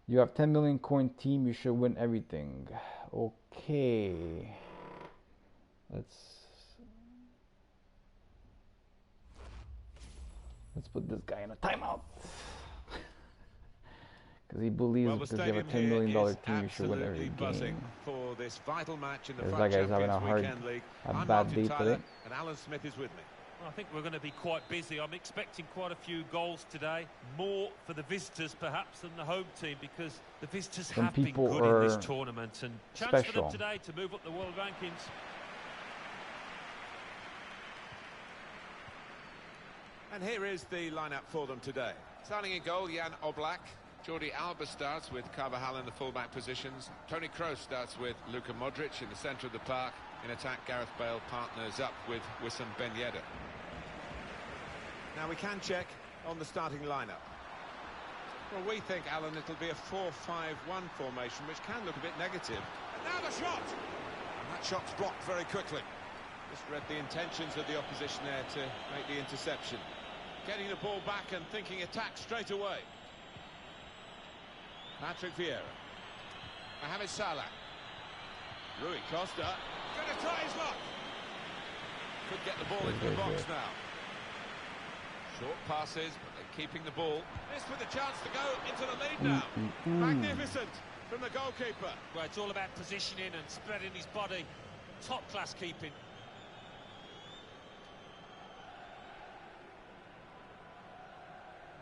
You have 10 million coin team, you should win everything. Okay. Let's put this guy in a timeout. Because he believes because you have a $10 million team, you should win every game. For this vital match in the That guy's having a bad day today. And Alan Smith is with me. I think we're going to be quite busy. I'm expecting quite a few goals today. More for the visitors, perhaps, than the home team, because the visitors have been good in this tournament. And chance for them today to move up the world rankings. And here is the lineup for them today. Starting in goal, Jan Oblak. Jordi Alba starts with Carvajal in the fullback positions. Toni Kroos starts with Luka Modric in the centre of the park. In attack, Gareth Bale partners up with Wissam Ben Yedder. Now we can check on the starting lineup. Well, we think, Alan, it'll be a 4-5-1 formation, which can look a bit negative. And now the shot! And that shot's blocked very quickly. Just read the intentions of the opposition there to make the interception. Getting the ball back and thinking attack straight away. Patrick Vieira. Mohamed Salah. Rui Costa. Going to try his luck. Could get the ball into the box now. Short passes, but they're keeping the ball. This with a chance to go into the lead now. Magnificent from the goalkeeper. Well, it's all about positioning and spreading his body. Top-class keeping.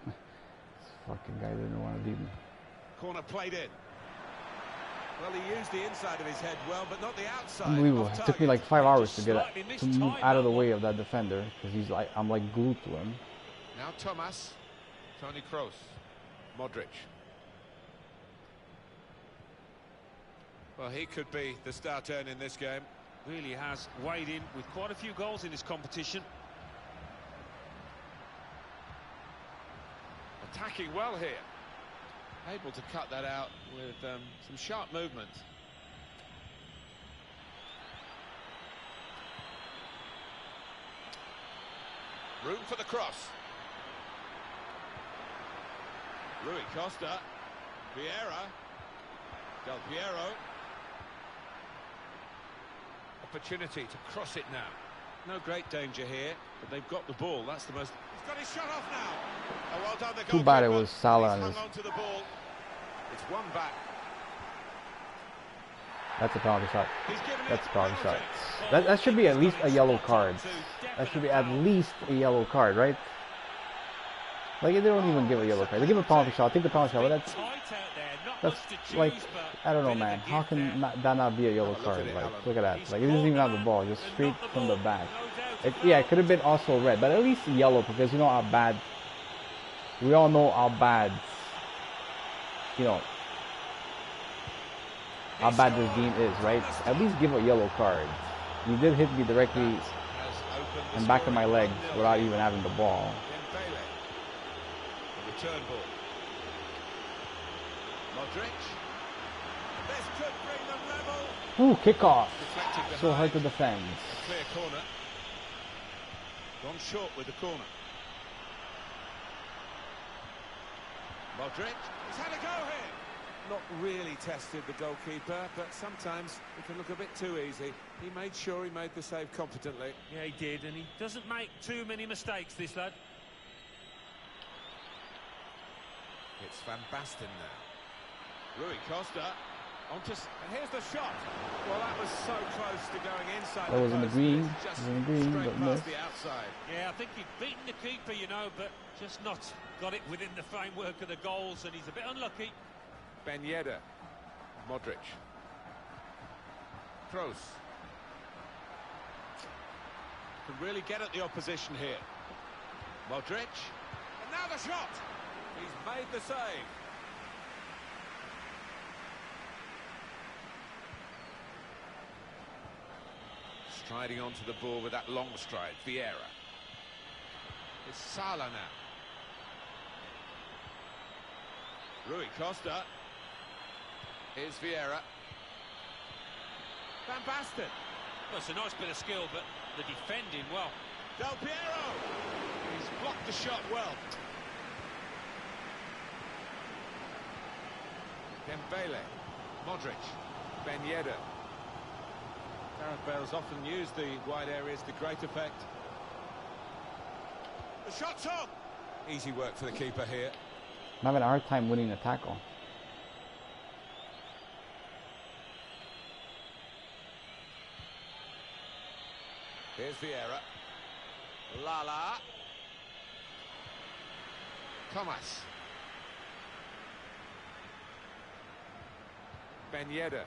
This fucking guy didn't want to leave me. Corner played in. Well, he used the inside of his head well, but not the outside. Unbelievable. It took me like 5 hours to move out of the way of that defender, because I'm like glued to him. Now Thomas, Toni Kroos, Modric. Well, he could be the star turn in this game. Really has weighed in with quite a few goals in this competition. Attacking well here. Able to cut that out with some sharp movement. Room for the cross. Rui Costa. Vieira. Del Piero. Opportunity to cross it now. No great danger here, but they've got the ball. That's the most... He's got his shot off now. Oh, well done, the Too bad it was Salah. He's hung on to the ball. It's one back. That's a penalty shot. That's a penalty shot. That should be at least a yellow card. That should be at least a yellow card, right? Like, they don't even give a yellow card. They give a penalty shot. I think the penalty shot, but that's like, I don't know, man. How can that not be a yellow card? Like, look at that. Like, he doesn't even have the ball, just straight from the back. Yeah, it could have been also red, but at least yellow, because you know how bad. We all know how bad. You know how bad this game is, right? At least give a yellow card. He did hit me directly and back of my legs without even having the ball. Return ball. Modric. This could bring them level. Ooh, kickoff. So hard to defend. Clear corner. Gone short with the corner. Modric. He's had a go here. Not really tested the goalkeeper, but sometimes it can look a bit too easy. He made sure he made the save competently. Yeah, he did, and he doesn't make too many mistakes, this lad. It's Van Basten now. Rui Costa. Here's the shot. Well, that was so close to going inside. That was in the green. It was in the green, but missed. The outside. Yeah, I think he'd beaten the keeper, you know, but just not got it within the framework of the goals, and he's a bit unlucky. Ben Yedder. Modric. Kroos. Can really get at the opposition here. Modric. And now the shot. He's made the save. Striding onto the ball with that long stride, Vieira. It's Salah now. Rui Costa. Here's Vieira. Van Basten. Well, it's a nice bit of skill, but the defending, well. Del Piero. He's blocked the shot well. Dembele. Modric. Ben Yedder. Gareth Bale's often used the wide areas to great effect. The shot's on! Easy work for the keeper here. I'm having a hard time winning the tackle. Here's Vieira. Lala. Thomas. Ben Yedder.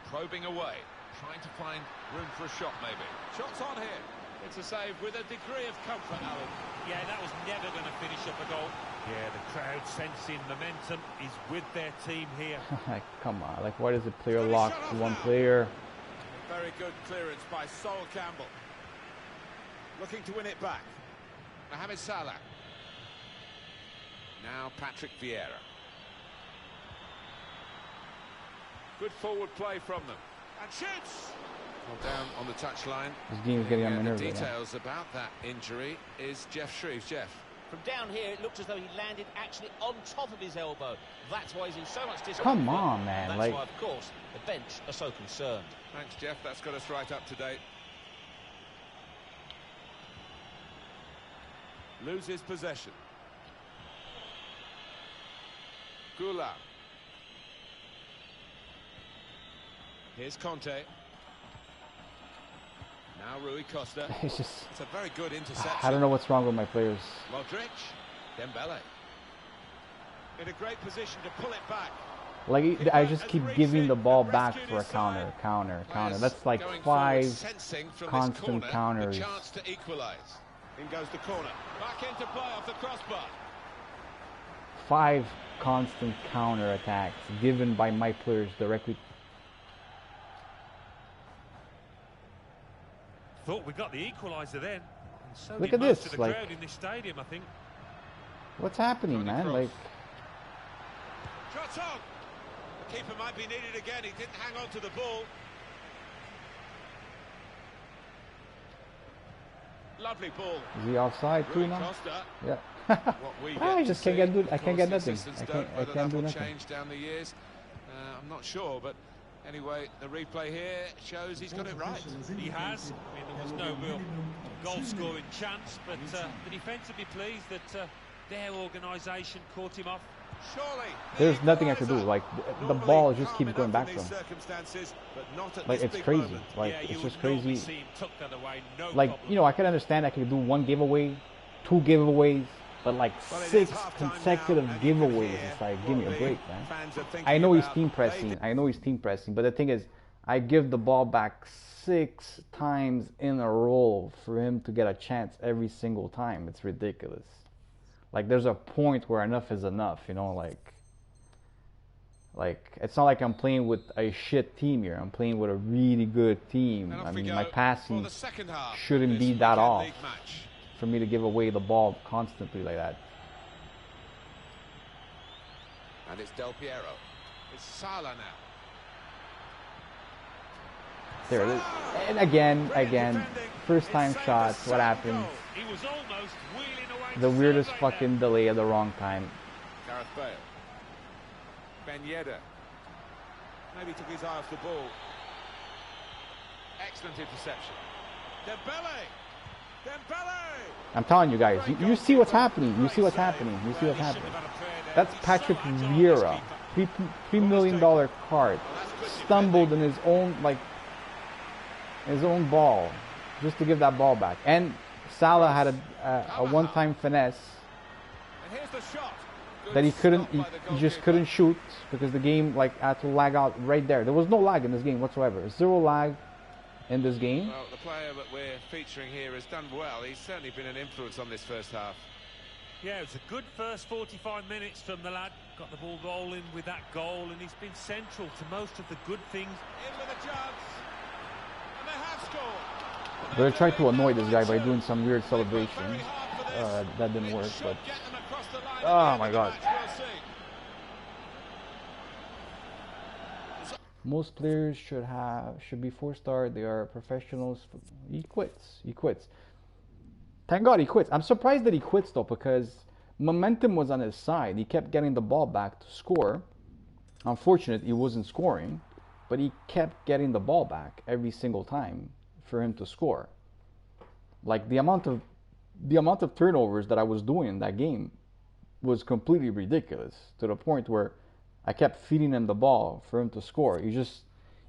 Probing away, trying to find room for a shot maybe. Shots on here. It's a save with a degree of comfort, Alan. Yeah, that was never going to finish up a goal. Yeah, the crowd sensing momentum is with their team here. Come on, like why does a player lock to one player? A very good clearance by Sol Campbell. Looking to win it back. Mohamed Salah. Now Patrick Vieira. Good forward play from them. And shoots! Well, down on the touchline. This game is getting on my nerves. The details about that injury is Jeff Shreves. Jeff. From down here, it looked as though he landed actually on top of his elbow. That's why he's in so much discomfort. Come on, man. That's like, why, of course, the bench are so concerned. Thanks, Jeff. That's got us right up to date. Loses possession. Gula. Here's Conte. Now Rui Costa. it's just. It's a very good interception. I don't know what's wrong with my players. Modric. Dembele. In a great position to pull it back. Like I just keep giving the ball back for a counter. That's like 5 constant counters. A chance to equalise. In goes the corner. Back into play off the crossbar. 5 constant counter attacks given by my players directly. Thought we got the equaliser then. And so look at this, the like crowd in this stadium, I think. What's happening, man? Like. Shot on. The keeper might be needed again. He didn't hang on to the ball. Lovely ball. Is he offside too now? Yeah. I just can't get good. I can't get nothing. I can't do nothing. Changed down the years. I'm not sure, but anyway, the replay here shows he's got it right. He has. I mean, there was no real goal-scoring chance, but the defence will be pleased that their organisation caught him off. Surely. There's nothing I can do. Like the ball just keeps going back to him. Like it's crazy. Like it's just crazy. Like I can understand I can do 1 giveaway, 2 giveaways, but like 6 consecutive giveaways. It's like give me a break, man. I know he's team pressing. But the thing is, I give the ball back 6 times in a row for him to get a chance every single time. It's ridiculous. Like there's a point where enough is enough, like it's not like I'm playing with a shit team here. I'm playing with a really good team. I mean, my passing shouldn't be that off for me to give away the ball constantly like that. And it's Del Piero. It's Salah now. There it is. And again, first time shots. What happens? He was almost wheeling away. The weirdest fucking delay at the wrong time. Gareth Bale. Ben Yedder. Maybe took his eye off the ball. Excellent interception. Dembele. I'm telling you guys, you see what's happening. You see what's happening. That's Patrick Vieira. $3 million card, stumbled in his own ball, just to give that ball back. And Salah had a one-time finesse that he just couldn't shoot because the game had to lag out right there. There was no lag in this game whatsoever. Zero lag in this game. Well, the player that we're featuring here has done well. He's certainly been an influence on this first half. Yeah, it was a good first 45 minutes from the lad. Got the ball rolling with that goal, and he's been central to most of the good things. In with the chance, and they have scored. But I tried to annoy this guy by doing some weird celebration. That didn't work, but... Oh my god. Most players should be 4-star. They are professionals. He quits. Thank God he quits. I'm surprised that he quits though, because momentum was on his side. He kept getting the ball back to score. Unfortunate he wasn't scoring, but he kept getting the ball back every single time for him to score. Like the amount of turnovers that I was doing in that game was completely ridiculous, to the point where I kept feeding him the ball for him to score. He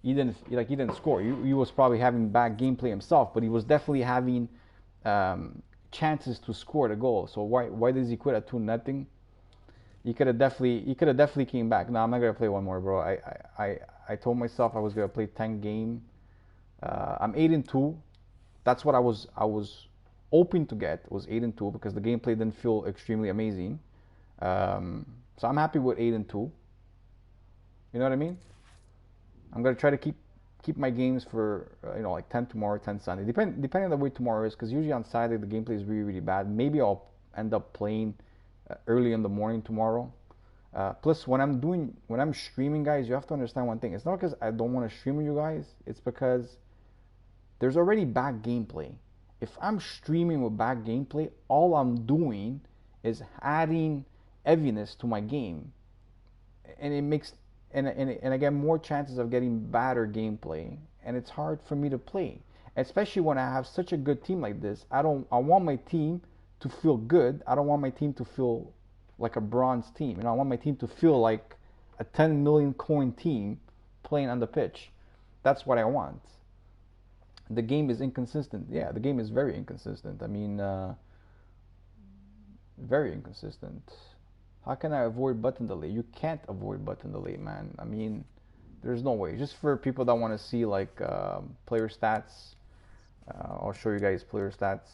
didn't score. He was probably having bad gameplay himself, but he was definitely having chances to score the goal. So why does he quit at 2-0? He could have definitely came back. No, I'm not gonna play one more, bro. I told myself I was gonna play 10 game. I'm 8-2. That's what I was hoping to get, was 8-2, because the gameplay didn't feel extremely amazing. So I'm happy with 8-2. You know what I mean? I'm gonna try to keep my games for like 10 tomorrow, 10 Sunday, depending on the way tomorrow is, because usually on Saturday the gameplay is really, really bad. Maybe I'll end up playing early in the morning tomorrow. Plus, when I'm streaming, guys, you have to understand one thing. It's not because I don't want to stream with you guys. It's because there's already bad gameplay. If I'm streaming with bad gameplay, all I'm doing is adding heaviness to my game, and it makes and I get more chances of getting better gameplay, and it's hard for me to play, especially when I have such a good team like this. I want my team to feel good. I don't want my team to feel like a bronze team. I want my team to feel like a 10 million coin team playing on the pitch. That's what I want. The game is inconsistent. Yeah, the game is very inconsistent. I mean, very inconsistent. How can I avoid button delay? You can't avoid button delay, man. I mean, there's no way. Just for people that want to see like player stats, I'll show you guys player stats.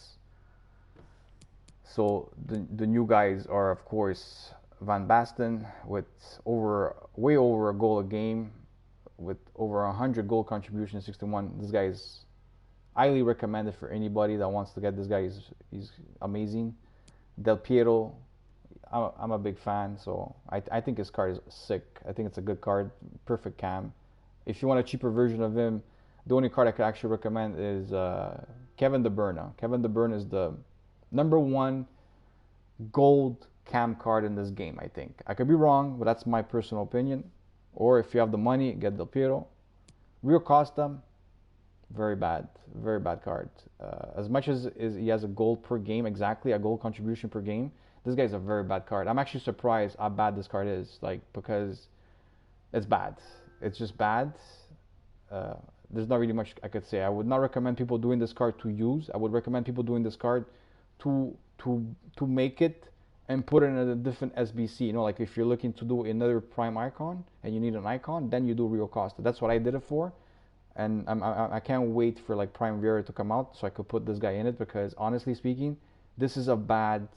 So the new guys are, of course, Van Basten with way over a goal a game, with over 100 goal contribution, 61. This guy is highly recommended for anybody that wants to get this guy. He's amazing. Del Piero, I'm a big fan, so I think his card is sick. I think it's a good card, perfect cam. If you want a cheaper version of him, the only card I could actually recommend is Kevin De Bruyne. Kevin De Bruyne is the #1 gold cam card in this game, I think. I could be wrong, but that's my personal opinion. Or if you have the money, get Del Piero. Rio Costa, very bad card. As much as he has a goal per game, exactly a goal contribution per game, this guy's a very bad card. I'm actually surprised how bad this card is, because it's bad. It's just bad. There's not really much I could say. I would not recommend people doing this card to use. I would recommend people doing this card to make it and put it in a different SBC. Like if you're looking to do another prime icon and you need an icon, then you do Rio Costa. That's what I did it for. And I can't wait for like Prime Vieira to come out so I could put this guy in it, because honestly speaking, this is a bad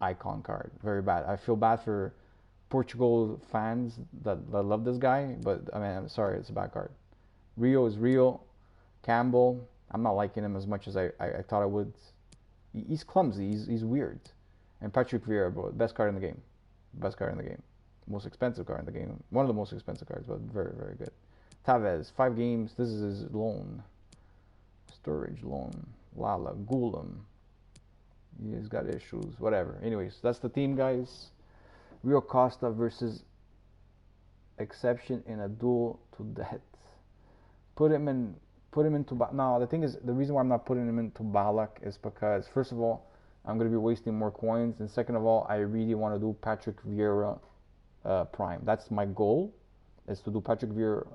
icon card. Very bad. I feel bad for Portugal fans that love this guy, but I mean, I'm sorry, it's a bad card. Rio is Rio. Campbell, I'm not liking him as much as I thought I would. He's clumsy. He's weird. And Patrick Vieira, bro, best card in the game. Best card in the game. Most expensive card in the game. One of the most expensive cards, but very, very good. Tevez, 5 games. This is his loan. Storage loan. Lala, Gulam. He's got issues. Whatever. Anyways, that's the team, guys. Rio Costa versus Exception in a duel to death. Put him into. No, the thing is, the reason why I'm not putting him into Balak is because, first of all, I'm going to be wasting more coins, and second of all, I really want to do Patrick Vieira prime. That's my goal, is to do Patrick Vieira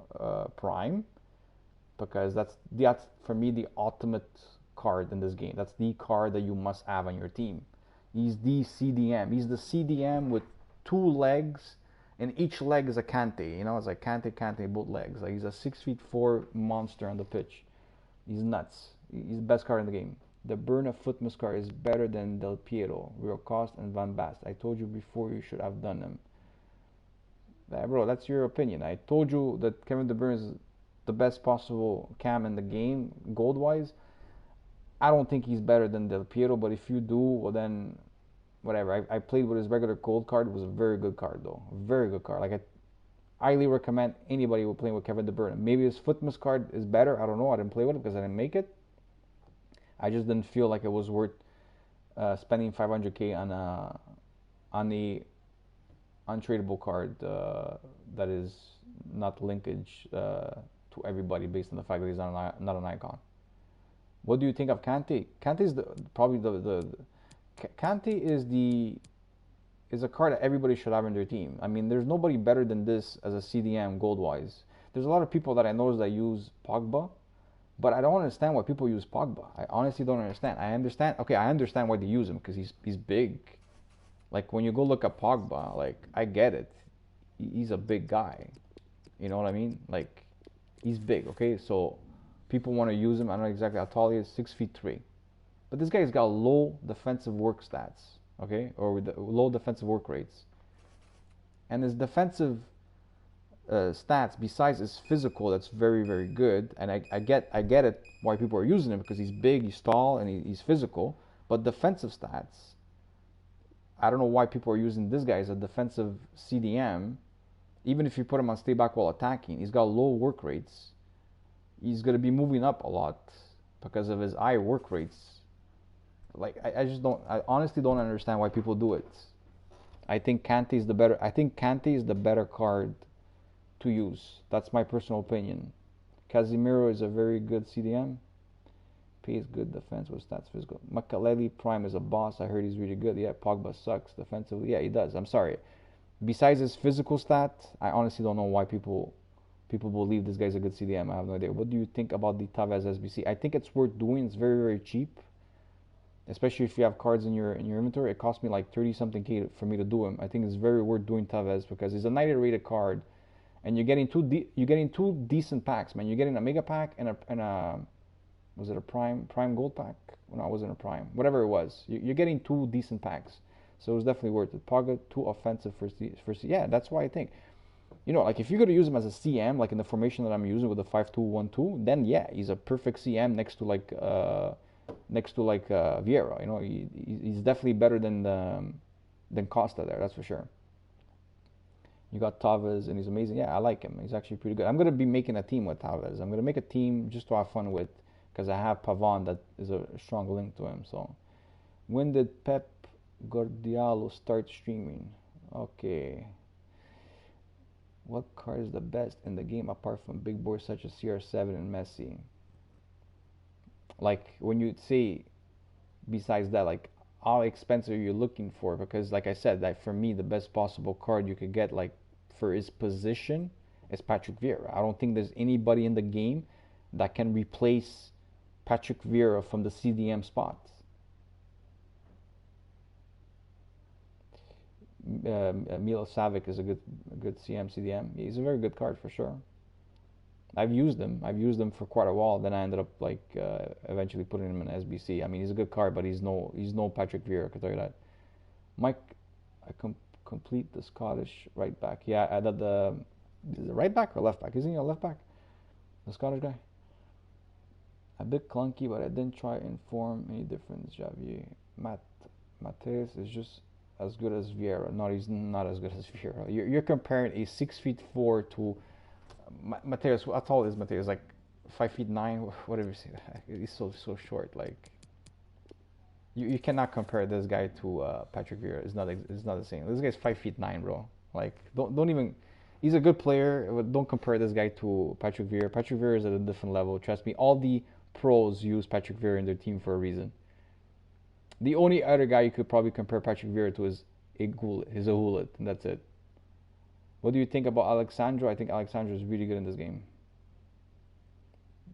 prime, because that's for me the ultimate card in this game. That's the card that you must have on your team. He's the CDM. He's the CDM with 2 legs, and each leg is a Kante. You know, it's like Kante, both legs. Like, he's a 6'4" monster on the pitch. He's nuts. He's the best card in the game. The Burn of Footmas card is better than Del Piero, Real Cost, and Van Basten. I told you before you should have done them. Bro, that's your opinion. I told you that Kevin De Bruyne is the best possible cam in the game, gold-wise. I don't think he's better than Del Piero, but if you do, well then, whatever. I played with his regular gold card. It was a very good card, though. A very good card. Like, I highly recommend anybody who playing with Kevin De Bruyne. Maybe his Footmas card is better. I don't know. I didn't play with it because I didn't make it. I just didn't feel like it was worth spending 500k on the untradeable card that is not linkage to everybody based on the fact that he's not an icon. What do you think of Kante? Kante is Kante is a card that everybody should have in their team. I mean, there's nobody better than this as a CDM gold-wise. There's a lot of people that I know that use Pogba, but I don't understand why people use Pogba. I honestly don't understand. I understand why they use him, because he's big. Like, when you go look at Pogba, like, I get it. He's a big guy. You know what I mean? Like, he's big, okay? So people want to use him. I don't know exactly how tall he is, 6'3". But this guy's got low defensive work stats, okay? Or low defensive work rates. And his defensive stats, besides his physical, that's very, very good. And I get it why people are using him, because he's big, he's tall, and he's physical. But defensive stats, I don't know why people are using this guy as a defensive CDM. Even if you put him on stay back while attacking, he's got low work rates. He's going to be moving up a lot because of his high work rates. Like, I honestly don't understand why people do it. I think Kante is the better card to use. That's my personal opinion. Casemiro is a very good CDM. Pays good defense with stats physical. Makaleli Prime is a boss. I heard he's really good. Yeah, Pogba sucks defensively. Yeah, he does. I'm sorry. Besides his physical stat, I honestly don't know why people believe this guy's a good CDM. I have no idea. What do you think about the Tevez SBC? I think it's worth doing. It's very, very cheap, especially if you have cards in your inventory. It cost me like 30-something K for me to do him. I think it's very worth doing Tevez because he's a 90 rated card, and you're getting two decent packs, man. You're getting a mega pack and a was it a prime gold pack? No, it wasn't a prime. Whatever it was, you're getting 2 decent packs, so it was definitely worth it. Pogba too offensive for yeah, that's why I think. You know, like if you're gonna use him as a CM, like in the formation that I'm using with the 5-2-1-2, then yeah, he's a perfect CM next to Vieira. You know, he's definitely better than Costa there. That's for sure. You got Tevez, and he's amazing. Yeah, I like him. He's actually pretty good. I'm gonna be making a team with Tevez. I'm gonna make a team just to have fun with, because I have Pavon that is a strong link to him. So, when did Pep Guardiola start streaming? Okay. What card is the best in the game apart from big boys such as CR7 and Messi? Like, when you say, besides that, like, how expensive are you looking for? Because, like I said, that for me, the best possible card you could get, like, for his position is Patrick Vieira. I don't think there's anybody in the game that can replace Patrick Vieira from the CDM spot. Milo Savic is a good CDM. He's a very good card for sure. I've used him for quite a while. Then I ended up like eventually putting him in SBC. I mean, he's a good card, but he's no Patrick Vieira. I can tell you that. Mike, I complete the Scottish right back. Yeah, I did the right back or left back. Isn't he a left back? The Scottish guy. A bit clunky, but I didn't try to inform any difference. Javier Mateus is just as good as Vieira. No, he's not as good as Vieira. You're comparing a 6'4" to Mateus. How tall is Mateus? Like 5'9", whatever you say. He's so short. Like you cannot compare this guy to Patrick Vieira. It's not the same. This guy's 5'9", bro. Like don't even. He's a good player, but don't compare this guy to Patrick Vieira. Patrick Vieira is at a different level. Trust me. All the pros use Patrick Vieira in their team for a reason. The only other guy you could probably compare Patrick Vieira to is Goulet, and that's it. What do you think about Alexandro? I think Alexandro is really good in this game.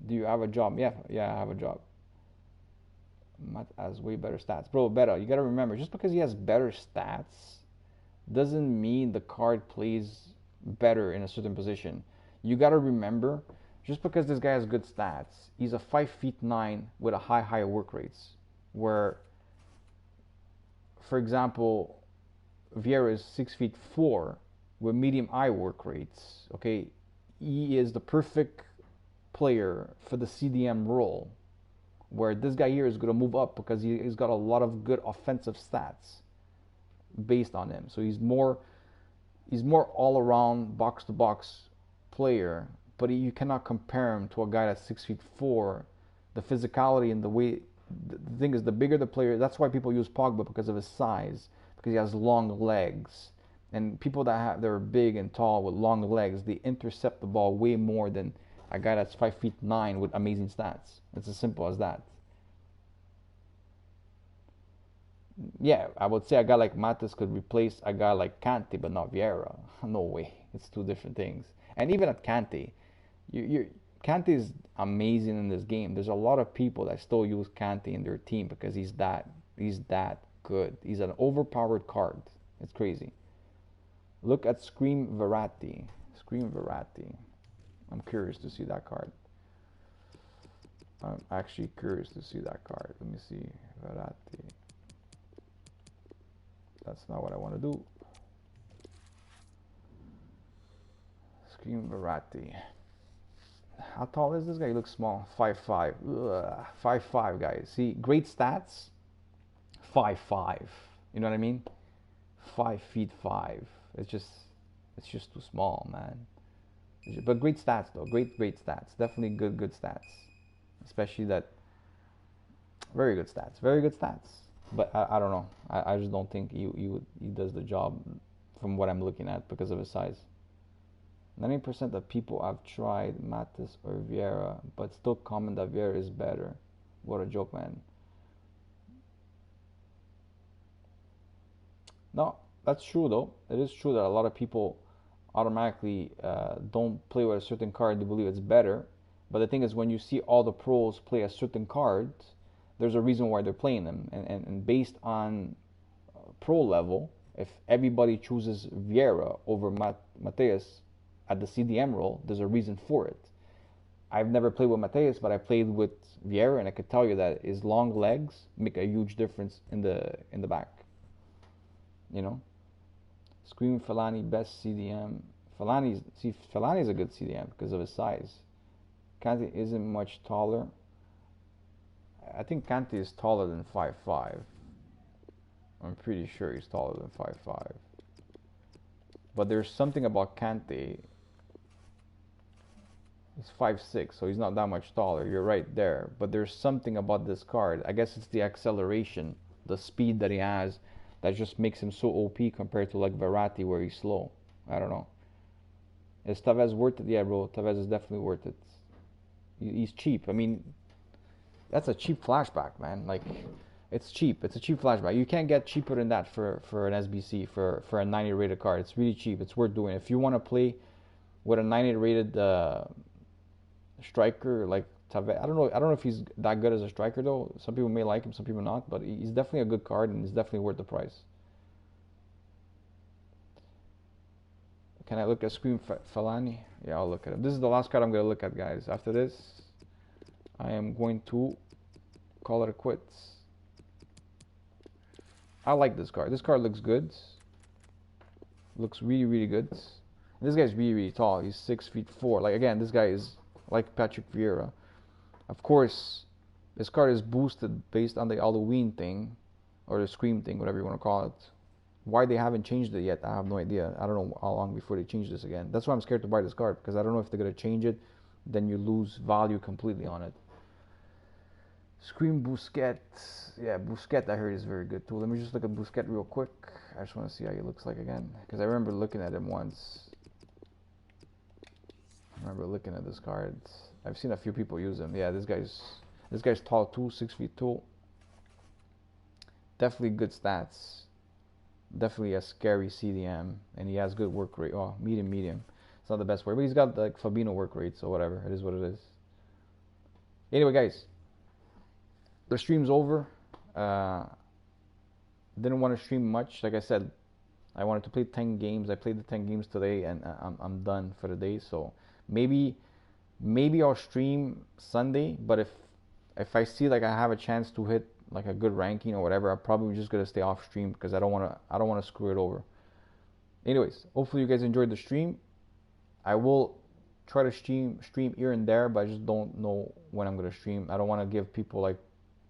Do you have a job? Yeah, I have a job. Matt has way better stats. Bro, better. You gotta remember, just because he has better stats doesn't mean the card plays better in a certain position. You gotta remember, just because this guy has good stats, he's a 5'9" with a high work rates. Where, for example, Vieira is 6'4" with medium high work rates. Okay, he is the perfect player for the CDM role, where this guy here is going to move up because he's got a lot of good offensive stats based on him. So he's more all around box to box player, but you cannot compare him to a guy that's 6'4". The physicality and the way, the thing is, the bigger the player, that's why people use Pogba, because of his size, because he has long legs. And people that are big and tall with long legs, they intercept the ball way more than a guy that's 5'9" with amazing stats. It's as simple as that. Yeah, I would say a guy like Matis could replace a guy like Kante, but not Vieira. No way. It's two different things. And even at Kante, Kante is amazing in this game. There's a lot of people that still use Kante in their team because he's that good. He's an overpowered card. It's crazy. Look at Scream Verratti. I'm curious to see that card. I'm actually curious to see that card. Let me see. Verratti. That's not what I want to do. Scream Verratti. How tall is this guy? He looks small. 5'5". 5'5", guys. See, great stats. 5'5". You know what I mean? 5'5". It's just too small, man. But great stats though. Great stats. Definitely good stats. Especially that. Very good stats. But I don't know. I just don't think he does the job from what I'm looking at because of his size. 90% of people have tried Matis or Vieira, but still comment that Vieira is better. What a joke, man. No, that's true though. It is true that a lot of people automatically don't play with a certain card. They believe it's better. But the thing is, when you see all the pros play a certain card, there's a reason why they're playing them. And based on pro level, if everybody chooses Vieira over Mateus at the CDM role, there's a reason for it. I've never played with Mateus, but I played with Vieira, and I could tell you that his long legs make a huge difference in the back. You know, Scream Fellaini best CDM. Fellaini's a good CDM because of his size. Kante isn't much taller. I think Kante is taller than 5'5". I'm pretty sure he's taller than 5'5". But there's something about Kante. He's 5'6", so he's not that much taller. You're right there. But there's something about this card. I guess it's the acceleration, the speed that he has, that just makes him so OP compared to like Verratti where he's slow. I don't know. Is Tevez worth it? Yeah, bro. Tevez is definitely worth it. He's cheap. I mean, that's a cheap flashback, man. Like, it's cheap. It's a cheap flashback. You can't get cheaper than that for an SBC, for a 90 rated card. It's really cheap. It's worth doing. If you want to play with a 90 rated striker like Tevez, I don't know if he's that good as a striker though. Some people may like him, some people not. But he's definitely a good card, and he's definitely worth the price. Can I look at Scream Fellaini? Yeah, I'll look at him. This is the last card I'm going to look at, guys. After this, I am going to call it quits. I like this card. This card looks good. Looks really good. And this guy's really tall. He's 6'4". Like, again, this guy is like Patrick Vieira. Of course, this card is boosted based on the Halloween thing, or the Scream thing, whatever you want to call it. Why they haven't changed it yet, I have no idea. I don't know how long before they change this again. That's why I'm scared to buy this card, because I don't know if they're going to change it, then you lose value completely on it. Scream Busquets. Yeah, Busquets I heard is very good too. Let me just look at Busquets real quick. I just want to see how he looks like again, because I remember looking at him once. I remember looking at this card. I've seen a few people use him. Yeah, this guy's tall too, 6'2". Definitely good stats. definitely a scary CDM, and he has good work rate. Oh, medium. It's not the best work, but he's got like Fabinho work rate, so whatever. It is what it is. Anyway, guys, the stream's over. Didn't want to stream much. Like I said, I wanted to play 10 games. I played the 10 games today, and I'm done for the day. So maybe I'll stream Sunday. But if I see like I have a chance to hit like a good ranking or whatever, I'm probably just gonna stay off stream because I don't wanna screw it over. Anyways, hopefully you guys enjoyed the stream. I will try to stream here and there, but I just don't know when I'm gonna stream. I don't want to give people like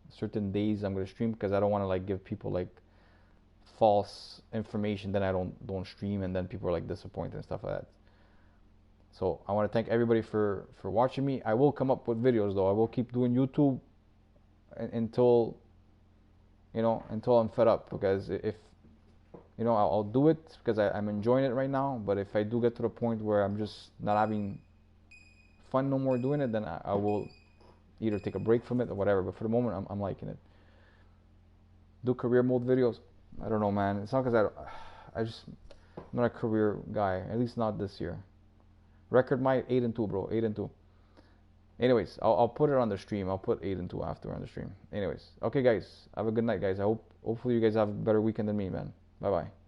certain days I'm gonna stream because I don't want to like give people like false information. Then I don't stream, and then people are like disappointed and stuff like that. So I want to thank everybody for watching me. I will come up with videos though. I will keep doing YouTube until I'm fed up, because if I'll do it because I'm enjoying it right now. But if I do get to the point where I'm just not having fun no more doing it, then I will either take a break from it or whatever. But for the moment, I'm liking it. Do career mode videos? I don't know, man. It's not because I'm not a career guy. At least not this year. Record my 8-2, bro. 8-2. Anyways, I'll put it on the stream. I'll put 8-2 after on the stream. Anyways, okay, guys. Have a good night, guys. Hopefully you guys have a better weekend than me, man. Bye bye.